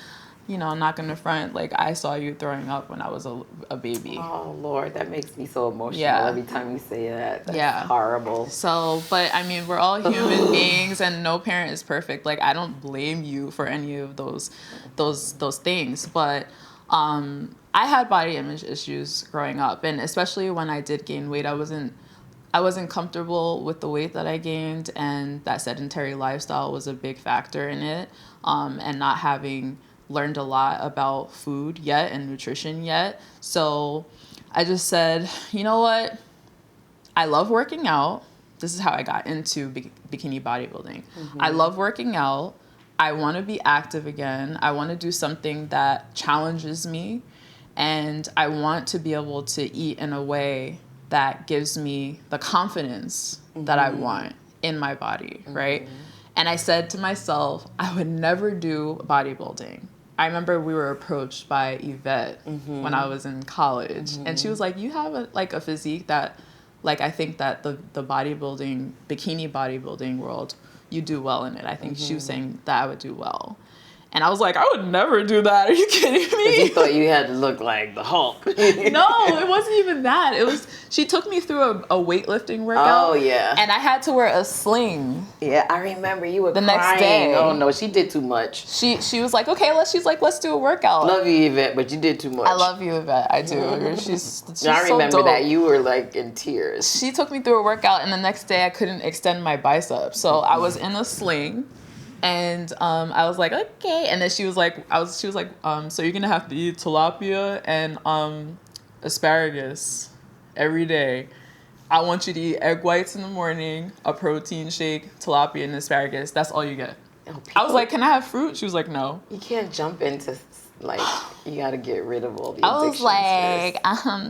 I'm not going to front. Like, I saw you throwing up when I was a baby. Oh, Lord, that makes me so emotional every time you say that. That's horrible. So, but I mean, we're all human beings and no parent is perfect. Like, I don't blame you for any of those things. But I had body image issues growing up. And especially when I did gain weight, I wasn't comfortable with the weight that I gained. And that sedentary lifestyle was a big factor in it. And not having learned a lot about food yet and nutrition yet. So I just said, you know what? I love working out. This is how I got into bikini bodybuilding. I love working out. I want to be active again. I want to do something that challenges me. And I want to be able to eat in a way that gives me the confidence that I want in my body, right? And I said to myself, I would never do bodybuilding. I remember we were approached by Yvette when I was in college. And she was like, you have a physique that, like, I think that the bodybuilding, bikini bodybuilding world, you do well in it. I think she was saying that I would do well. And I was like, I would never do that. Are you kidding me? You thought you had to look like the Hulk. No, it wasn't even that. She took me through a weightlifting workout. Oh, yeah. And I had to wear a sling. Yeah, I remember you were the crying. Next day. Oh, no, she did too much. She was like, okay, let's do a workout. Love you, Yvette, but you did too much. I love you, Yvette. I do. She's I remember so dope. that. You were, like, in tears. She took me through a workout, and the next day I couldn't extend my biceps. So I was in a sling. And I was like, okay. And then she was like, so you're gonna have to eat tilapia and asparagus every day. I want you to eat egg whites in the morning, a protein shake, tilapia, and asparagus. That's all you get. I was like, can I have fruit? She was like, no. You can't jump into, like, you gotta get rid of all the I was like,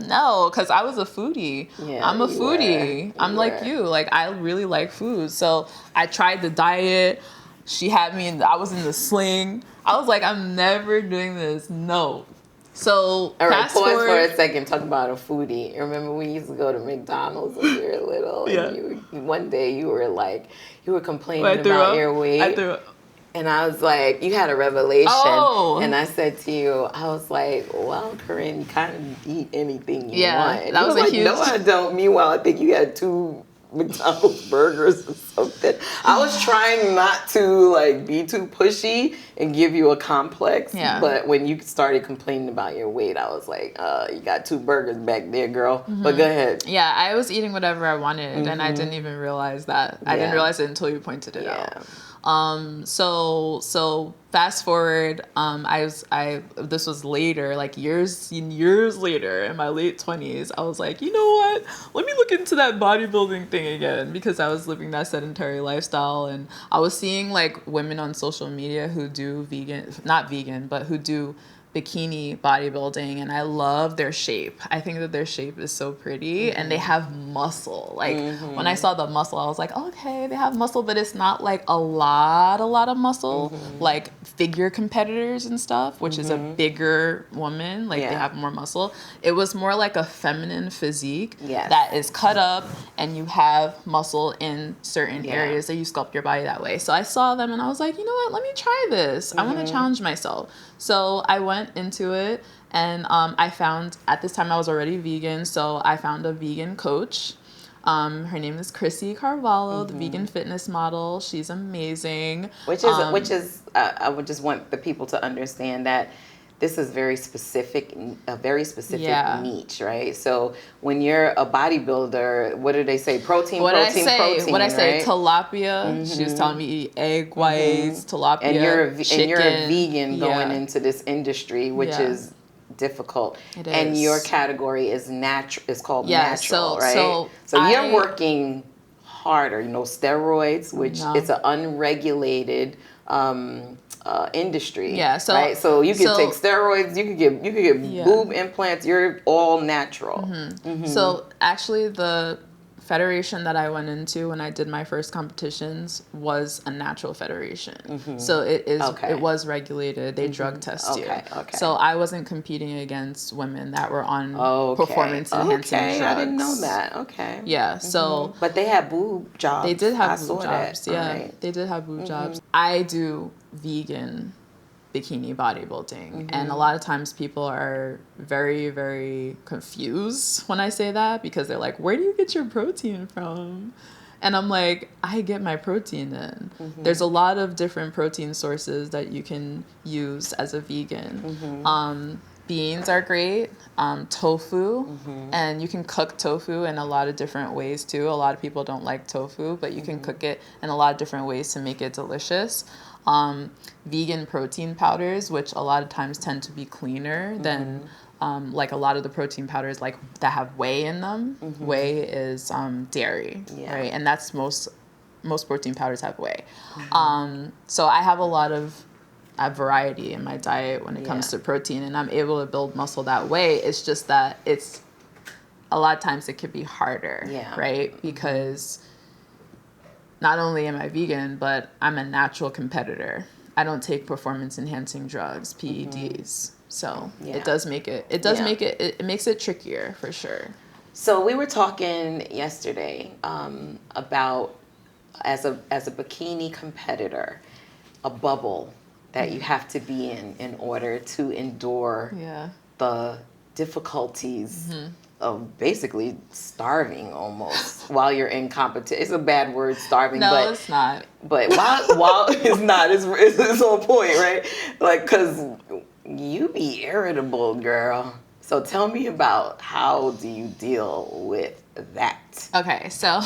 no, because I was a foodie. Yeah, I'm a foodie. I'm like you. Like, I really like food. So I tried the diet. She had me I was in the sling. I was like, I'm never doing this. No. So all right, pause for a second. Talk about a foodie. Remember we used to go to McDonald's when we were little? Yeah. And one day you were complaining about your weight. I threw up. And I was like, you had a revelation. Oh. And I said to you, I was like, well, Corinne, you kind of eat anything you want. And that was a like, huge... No, I don't. Meanwhile, I think you had 2 McDonald's burgers or something. I was trying not to like be too pushy and give you a complex. Yeah. But when you started complaining about your weight, I was like, you got 2 burgers back there, girl. But go ahead. Yeah, I was eating whatever I wanted, and I didn't even realize that. I didn't realize it until you pointed it out. So fast forward, this was later, like years later, in my late 20s, I was like, you know what? Let me look into that bodybuilding thing again, because I was living that sedentary lifestyle, and I was seeing like women on social media who do not vegan, but who do bikini bodybuilding, and I love their shape. I think that their shape is so pretty, and they have muscle. Like when I saw the muscle, I was like, okay, they have muscle, but it's not like a lot of muscle, like figure competitors and stuff, which is a bigger woman, like they have more muscle. It was more like a feminine physique that is cut up, and you have muscle in certain areas that you sculpt your body that way. So I saw them and I was like, you know what, let me try this. I want to challenge myself. So I went into it, and I found, at this time I was already vegan, so I found a vegan coach. Her name is Chrissy Carvalho, the vegan fitness model. She's amazing. Which is I would just want the people to understand that this is a very specific niche, right? So when you're a bodybuilder, what do they say? Protein. What I say? Tilapia. She was telling me eat egg whites, tilapia, and you're chicken. a vegan going into this industry, which is difficult. It is. And your category is natural. It's called natural, right? So you're working harder. steroids, which it's an unregulated industry. Right? So you could take steroids, you could get boob implants, you're all natural. So actually the federation that I went into when I did my first competitions was a natural federation. So it was regulated. They drug test you. So I wasn't competing against women that were on performance enhancing drugs. I didn't know that. Okay. Yeah. So but they had boob jobs. They did have boob jobs. That. Yeah. Right. They did have boob jobs. I do vegan bikini bodybuilding, and a lot of times people are very, very confused when I say that, because they're like, where do you get your protein from? And I'm like, I get my protein in. There's a lot of different protein sources that you can use as a vegan. Beans are great, tofu, and you can cook tofu in a lot of different ways too. A lot of people don't like tofu, but you can cook it in a lot of different ways to make it delicious. Vegan protein powders, which a lot of times tend to be cleaner than like a lot of the protein powders like that have whey in them. Whey is dairy, right? And that's most protein powders have whey. So I have a variety in my diet when it comes to protein, and I'm able to build muscle that way. It's just that it's a lot of times it could be harder, right? Because not only am I vegan, but I'm a natural competitor. I don't take performance enhancing drugs, PEDs. So it does make it makes it trickier for sure. So we were talking yesterday about as a bikini competitor, a bubble that you have to be in order to endure the difficulties of basically starving almost while you're in competition. It's a bad word, starving. No, but it's not. But while it's not, it's on point, right? Like, because you be irritable, girl. So tell me about how do you deal with that? Okay, so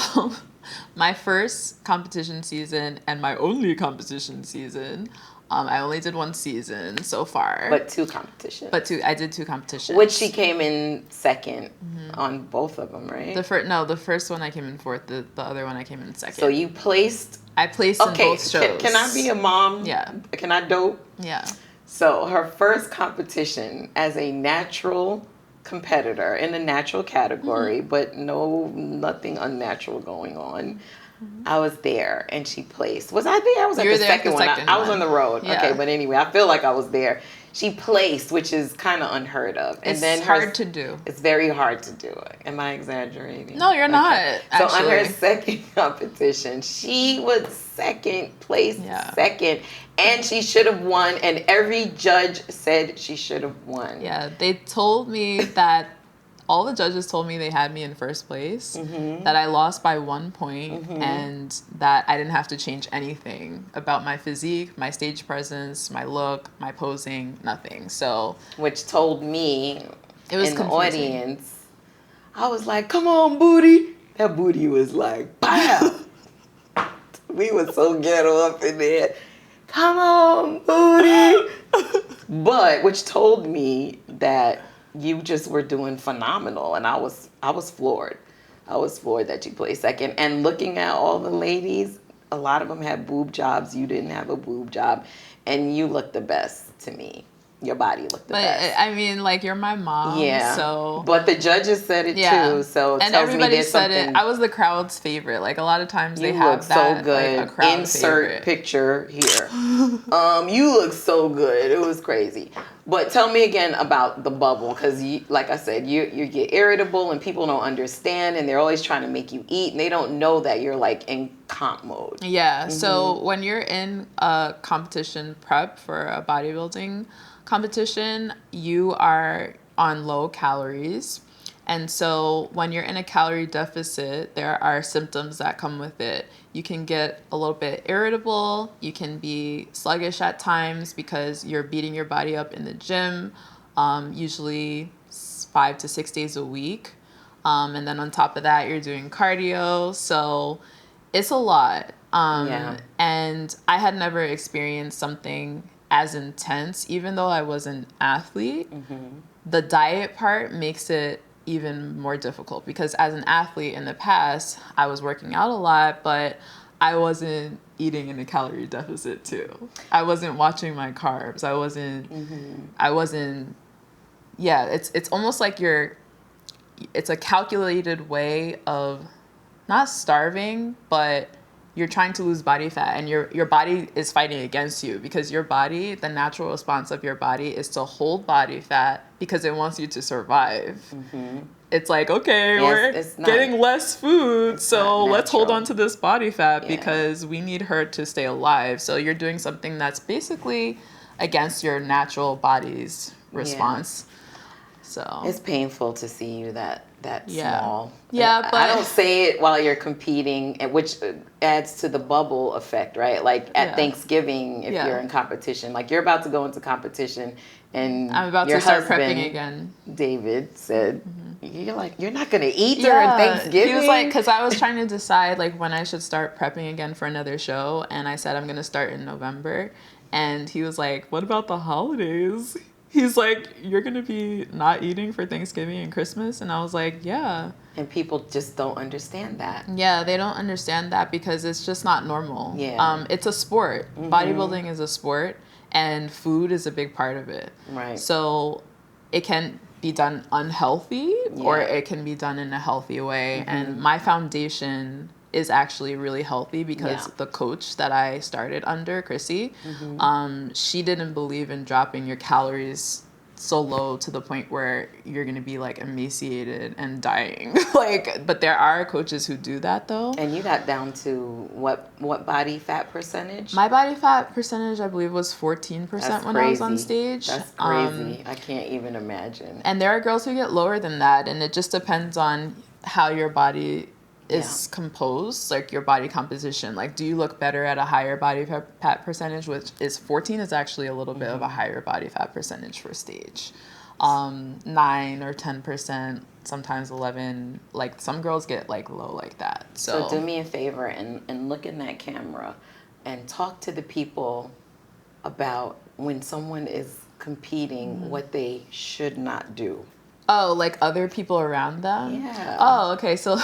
my first competition season and my only competition season, I only did one season so far. But two competitions. I did two competitions. Which she came in second on both of them, right? The first one I came in fourth. The other one I came in second. So you placed... I placed in both shows. Can I be a mom? Yeah. Can I dope? Yeah. So her first competition as a natural competitor in the natural category, but nothing unnatural going on. I was there and she placed. Was I there? I was at the second one. I was on the road. Yeah. Okay, but anyway, I feel like I was there. She placed, which is kind of unheard of. And It's hard to do. It's very hard to do. Am I exaggerating? No, you're not. So Actually. on her second competition, she was second place, second, and she should have won. And every judge said she should have won. Yeah, they told me that. All the judges told me they had me in first place, that I lost by 1 point, and that I didn't have to change anything about my physique, my stage presence, my look, my posing, nothing. So, which told me it was in confusing. The audience, I was like, come on, booty. That booty was like, pow. We were so ghetto up in there. Come on, booty. But, which told me that you just were doing phenomenal, and I was floored. I was floored that you placed second. And looking at all the ladies, a lot of them had boob jobs. You didn't have a boob job, and you looked the best to me. Your body looked the best. I mean, like, you're my mom, so... But the judges said it too, so it and tells everybody me there's said something... it. I was the crowd's favorite. Like, a lot of times they you have look that, so good. like, a crowd Insert favorite. picture here. You look so good. It was crazy. But tell me again about the bubble, because like I said, you get irritable and people don't understand, and they're always trying to make you eat, and they don't know that you're like in comp mode. Yeah, so when you're in a competition prep for a bodybuilding competition, you are on low calories. And so when you're in a calorie deficit, there are symptoms that come with it. You can get a little bit irritable. You can be sluggish at times because you're beating your body up in the gym, usually 5 to 6 days a week. And then on top of that, you're doing cardio. So it's a lot. And I had never experienced something as intense, even though I was an athlete. The diet part makes it even more difficult, because as an athlete in the past, I was working out a lot, but I wasn't eating in a calorie deficit too. I wasn't watching my carbs. I wasn't, it's almost like it's a calculated way of not starving, but you're trying to lose body fat, and your body is fighting against you, because your body, the natural response of your body is to hold body fat because it wants you to survive. It's like, okay, we're getting less food, so let's hold on to this body fat because we need her to stay alive. So you're doing something that's basically against your natural body's response. So it's painful to see you that small. Yeah, but I don't say it while you're competing, which adds to the bubble effect, right? Like at Thanksgiving, if you're in competition, like you're about to go into competition, and I'm about to start prepping again. David said, you're not gonna eat during Thanksgiving. He was like, because I was trying to decide like when I should start prepping again for another show, and I said I'm gonna start in November, and he was like, what about the holidays? He's like, you're going to be not eating for Thanksgiving and Christmas? And I was like, yeah. And people just don't understand that. Yeah, they don't understand that because it's just not normal. Yeah. It's a sport. Bodybuilding is a sport, and food is a big part of it. Right. So it can be done unhealthy or it can be done in a healthy way. And my foundation is actually really healthy because the coach that I started under, Chrissy, she didn't believe in dropping your calories so low to the point where you're going to be like emaciated and dying. But there are coaches who do that though. And you got down to what body fat percentage? My body fat percentage, I believe, was 14% when I was on stage. That's crazy. I can't even imagine. And there are girls who get lower than that, and it just depends on how your body is composed, like your body composition. Like, do you look better at a higher body fat percentage, which is 14 is actually a little bit of a higher body fat percentage for stage. 9 or 10%, sometimes 11. Like some girls get like low like that. So do me a favor and look in that camera and talk to the people about when someone is competing, what they should not do. Oh, like other people around them? Yeah. Oh, okay. So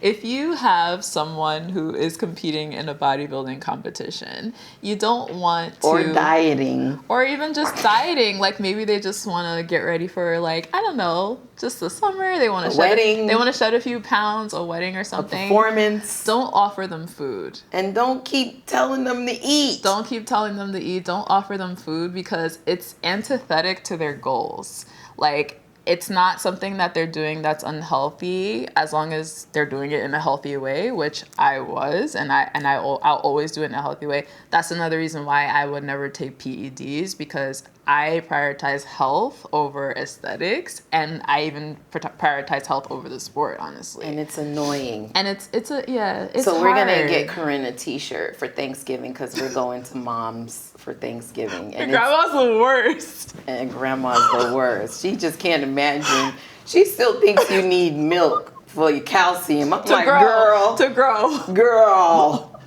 if you have someone who is competing in a bodybuilding competition, you don't want to... Or dieting. Or even just dieting. Like, maybe they just want to get ready for, like, I don't know, just the summer. They want to shed a few pounds, a wedding or something. A performance. Don't offer them food. And don't keep telling them to eat. Don't keep telling them to eat. Don't offer them food because it's antithetic to their goals. Like, it's not something that they're doing that's unhealthy as long as they're doing it in a healthy way, which I was, and I'll always do it in a healthy way. That's another reason why I would never take PEDs, because I prioritize health over aesthetics, and I even prioritize health over the sport, honestly. And it's annoying. And it's so hard. We're gonna get Corin a T-shirt for Thanksgiving because we're going to mom's for Thanksgiving. And grandma's the worst. And grandma's the worst. She just can't imagine. She still thinks you need milk for your calcium. I'm like, girl. To grow. Girl.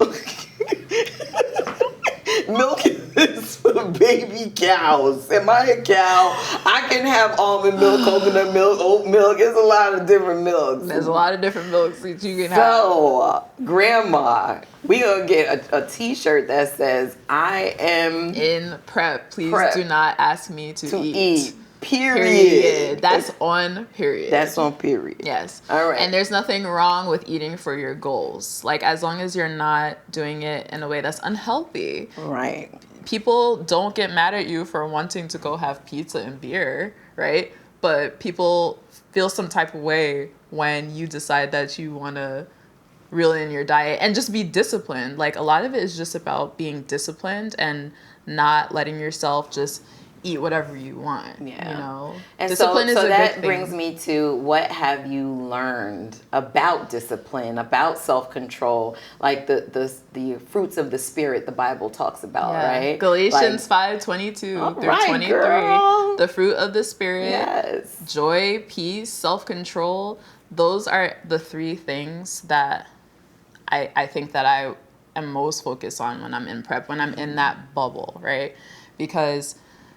Milk is for baby cows. Am I a cow? I can have almond milk, coconut milk, oat milk. There's a lot of different milks. There's a lot of different milks that you can have. So, Grandma, we gonna get a T-shirt that says, I am in prep. Please do not ask me to eat. Period. That's on period. That's on period. Yes. All right. And there's nothing wrong with eating for your goals. Like, as long as you're not doing it in a way that's unhealthy. Right. People don't get mad at you for wanting to go have pizza and beer, right? But people feel some type of way when you decide that you want to reel in your diet and just be disciplined. Like, a lot of it is just about being disciplined and not letting yourself just eat whatever you want. Yeah. You know? And discipline is a that brings me to, what have you learned about discipline, about self-control, like the fruits of the spirit the Bible talks about, right? Galatians 5:22 through 23. Girl. The fruit of the spirit. Yes. Joy, peace, self-control. Those are the three things that I think that I am most focused on when I'm in prep, when I'm in that bubble, right? Because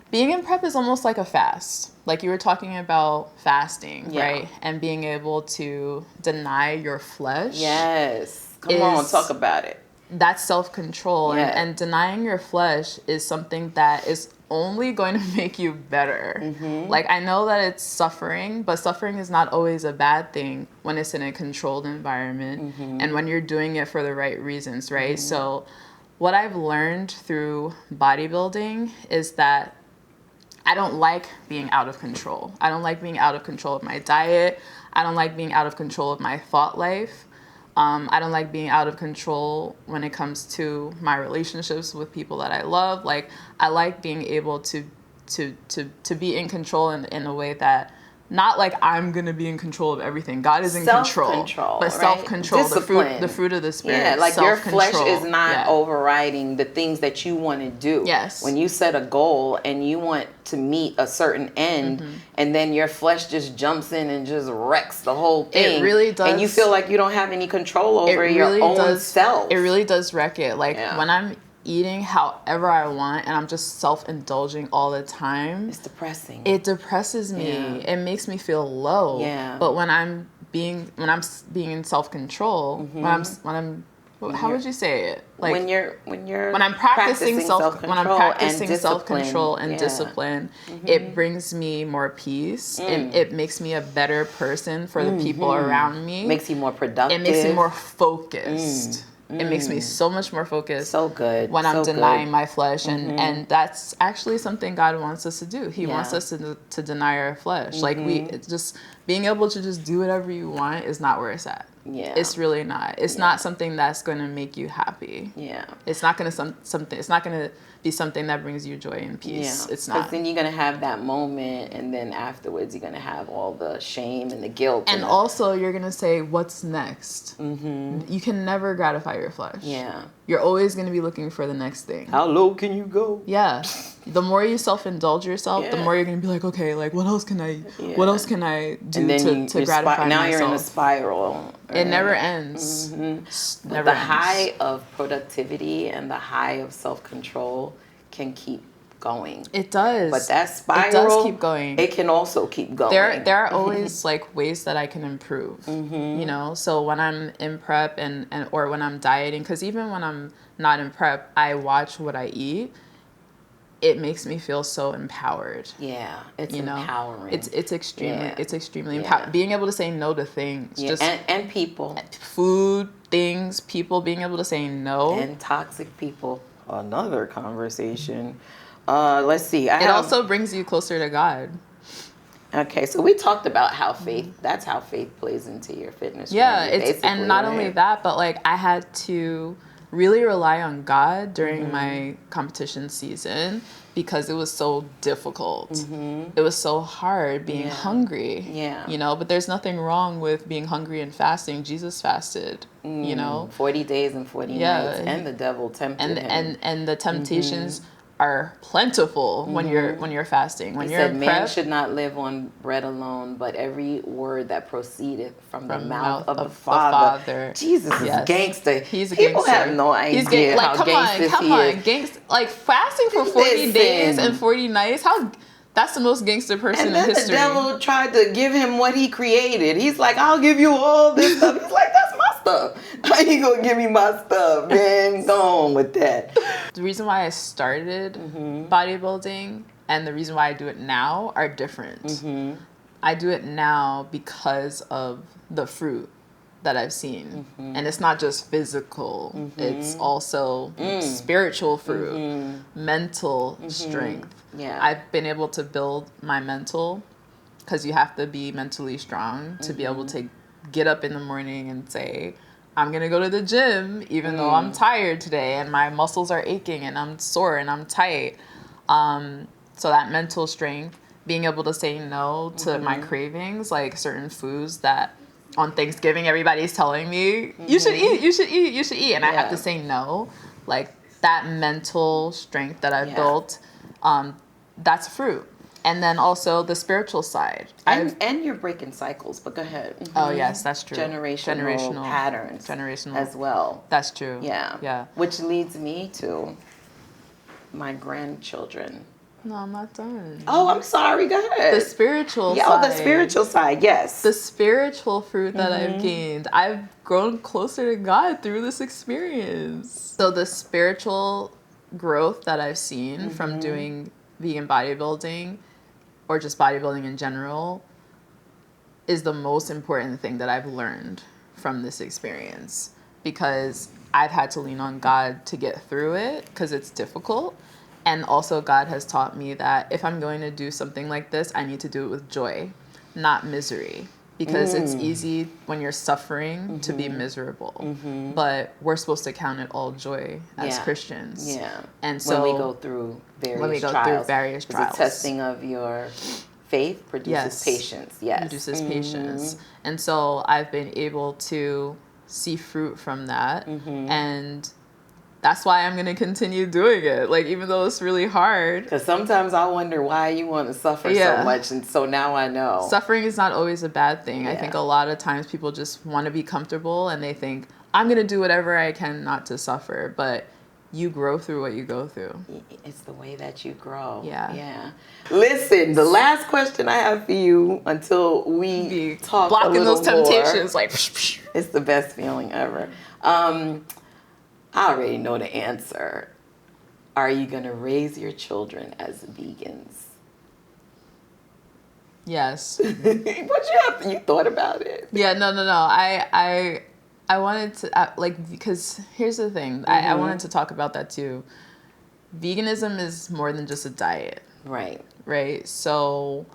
being in prep is almost like a fast. Like, you were talking about fasting, right? And being able to deny your flesh. Yes. Come on, talk about it. That's self-control. And denying your flesh is something that is only going to make you better. Mm-hmm. Like, I know that it's suffering, but suffering is not always a bad thing when it's in a controlled environment and when you're doing it for the right reasons, right? So what I've learned through bodybuilding is that I don't like being out of control. I don't like being out of control of my diet. I don't like being out of control of my thought life. I don't like being out of control when it comes to my relationships with people that I love. Like, I like being able to be in control in a way that, not like I'm going to be in control of everything. God is in control. But right? Self-control, the fruit of the spirit. Yeah, like your flesh is not overriding the things that you want to do. Yes. When you set a goal and you want to meet a certain end, and then your flesh just jumps in and just wrecks the whole thing. It really does. And you feel like you don't have any control over your own self. It really does wreck it. Like, when I'm eating however I want and I'm just self-indulging all the time, it's depressing. It depresses me. It makes me feel low. But when I'm being in self-control, how would you say it? Like, when I'm practicing self-control and discipline, it brings me more peace. It makes me a better person for the people around me. Makes you more productive. It makes me more focused. It makes me so much more focused. So good. When I'm denying my flesh. And that's actually something God wants us to do. He wants us to deny our flesh. Like, it's just being able to just do whatever you want is not where it's at. Yeah. It's really not. It's not something that's going to make you happy. Yeah. It's not going to it's not going to be something that brings you joy and peace. It's not. Because then you're going to have that moment, and then afterwards you're going to have all the shame and the guilt. And also you're going to say, what's next? You can never gratify your flesh. Yeah. You're always going to be looking for the next thing. How low can you go? Yeah. The more you self-indulge yourself, the more you're going to be like, okay, like, what else can I do to gratify myself? Now you're in a spiral. Right? It never ends. High of productivity and the high of self-control can keep going. It does. But that spiral, it does keep going. It can also keep going. There are always like ways that I can improve, you know? So when I'm in prep and or when I'm dieting, because even when I'm not in prep, I watch what I eat. It makes me feel so empowered. Yeah, it's empowering. It's extremely empowering. Being able to say no to things, just and people, food, things, people. Being able to say no, and toxic people. Another conversation. Let's see. It also brings you closer to God. Okay, so we talked about how that's how faith plays into your fitness journey. Yeah, and not only that, but like I had to really rely on God during my competition season because it was so difficult. It was so hard being hungry. Yeah. You know, but there's nothing wrong with being hungry and fasting. Jesus fasted, you know. 40 days and 40 nights, and the devil tempted him. And the temptations are plentiful when you're fasting. When you're in prep, man should not live on bread alone, but every word that proceeded from the mouth of the Father. Jesus is gangster. He's a People gangster. have no idea like, how gangster he is. Gangster, like fasting for 40 days and 40 nights. That's the most gangster person in history. And then the devil tried to give him what he created. He's like, I'll give you all this stuff. He's like, that's my stuff. How you gonna give me my stuff, man? Go on with that. The reason why I started bodybuilding and the reason why I do it now are different. I do it now because of the fruit that I've seen. And it's not just physical. It's also spiritual fruit, mental strength. Yeah. I've been able to build my mental because you have to be mentally strong to be able to get up in the morning and say, I'm going to go to the gym even though I'm tired today and my muscles are aching and I'm sore and I'm tight. So that mental strength, being able to say no to my cravings, like certain foods that on Thanksgiving everybody's telling me, you should eat, you should eat, you should eat. And I have to say no. Like that mental strength that I've built, that's fruit. And then also the spiritual side. And you're breaking cycles, but go ahead. Oh, yes, that's true. Generational patterns. Generational. As well. That's true. Yeah. Yeah. Which leads me to my grandchildren. No, I'm not done. Oh, I'm sorry. Go ahead. The spiritual side. Oh, the spiritual side, yes. The spiritual fruit that I've gained. I've grown closer to God through this experience. So the spiritual growth that I've seen from doing vegan bodybuilding or just bodybuilding in general is the most important thing that I've learned from this experience because I've had to lean on God to get through it because it's difficult. And also God has taught me that if I'm going to do something like this, I need to do it with joy, not misery. Because it's easy when you're suffering to be miserable. But we're supposed to count it all joy as Christians. Yeah. And so when we go through various trials. The testing of your faith produces patience. Yes. Produces patience. And so I've been able to see fruit from that. And that's why I'm going to continue doing it. Like, even though it's really hard. Because sometimes I wonder why you want to suffer so much. And so now I know. Suffering is not always a bad thing. Yeah. I think a lot of times people just want to be comfortable and they think, I'm going to do whatever I can not to suffer. But you grow through what you go through. It's the way that you grow. Yeah. Yeah. Listen, the last question I have for you until we talk a little those temptations. More, like, it's the best feeling ever. I already know the answer. Are you going to raise your children as vegans? Yes. But you thought about it. Yeah, no. I wanted to, because here's the thing. I wanted to talk about that too. Veganism is more than just a diet. Right. Right? So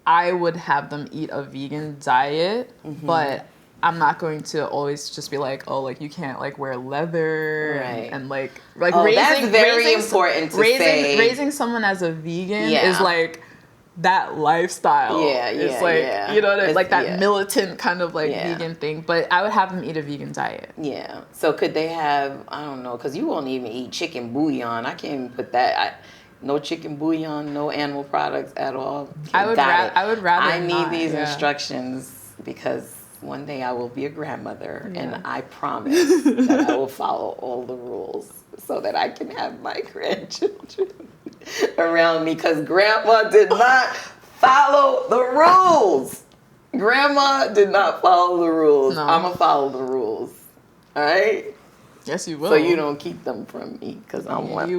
I would have them eat a vegan diet, but I'm not going to always just be like, oh, like you can't like wear leather and like that's very important to say. Raising someone as a vegan is like that lifestyle. Yeah, it's like you know like that militant kind of like vegan thing. But I would have them eat a vegan diet. Yeah. So could they have? I don't know, because you won't even eat chicken bouillon. I can't even put that. No chicken bouillon, no animal products at all. I would rather. I need these instructions because one day I will be a grandmother, and I promise that I will follow all the rules so that I can have my grandchildren. around me because grandma did not follow the rules. Grandma did not follow the rules. No. I'm going to follow the rules. All right? Yes, you will. So you don't keep them from me because I want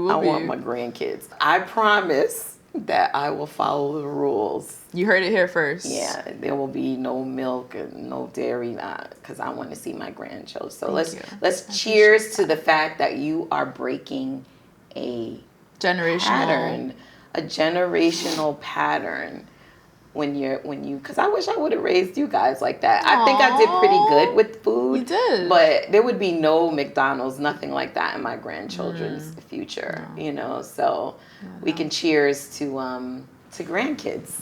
my grandkids. I promise that I will follow the rules. You heard it here first. Yeah, there will be no milk and no dairy because I want to see my grandchildren. So let's cheers to the fact that you are breaking a generational pattern when you because I wish I would have raised you guys like that. I think I did pretty good with food. You did. But there would be no McDonald's, nothing like that in my grandchildren's future, you know. So we can cheers to grandkids.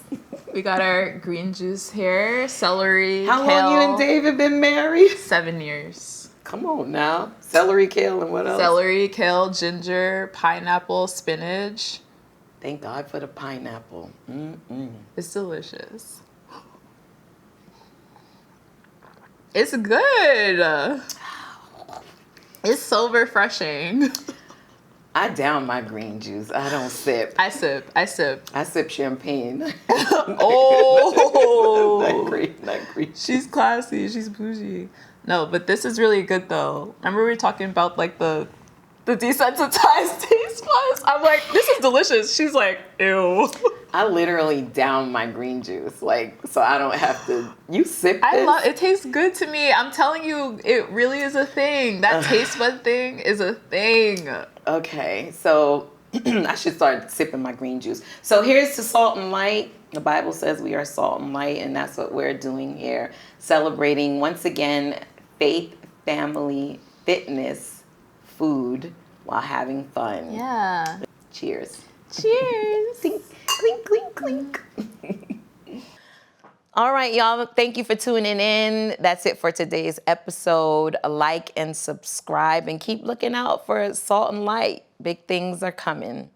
We got our green juice here, celery, How kale. long you and David been married? 7 years. Come on now. Celery, kale, and what else? Celery, kale, ginger, pineapple, spinach. Thank God for the pineapple. It's delicious. It's good. It's so refreshing. I down my green juice. I don't sip. I sip. I sip champagne. Oh. Not green. She's classy. She's bougie. No, but this is really good though. Remember we were talking about like the desensitized taste buds? I'm like, this is delicious. She's like, ew. I literally down my green juice, like, so I don't have to. You sip this? I love it. Tastes good to me. I'm telling you, it really is a thing. That taste bud thing is a thing. Okay, so I should start sipping my green juice. So here's to salt and light. The Bible says we are salt and light, and that's what we're doing here. Celebrating, once again, faith, family, fitness, food, while having fun. Yeah. Cheers. Cheers. Clink, clink, clink, clink. All right, y'all. Thank you for tuning in. That's it for today's episode. Like and subscribe and keep looking out for Salt and Light. Big things are coming.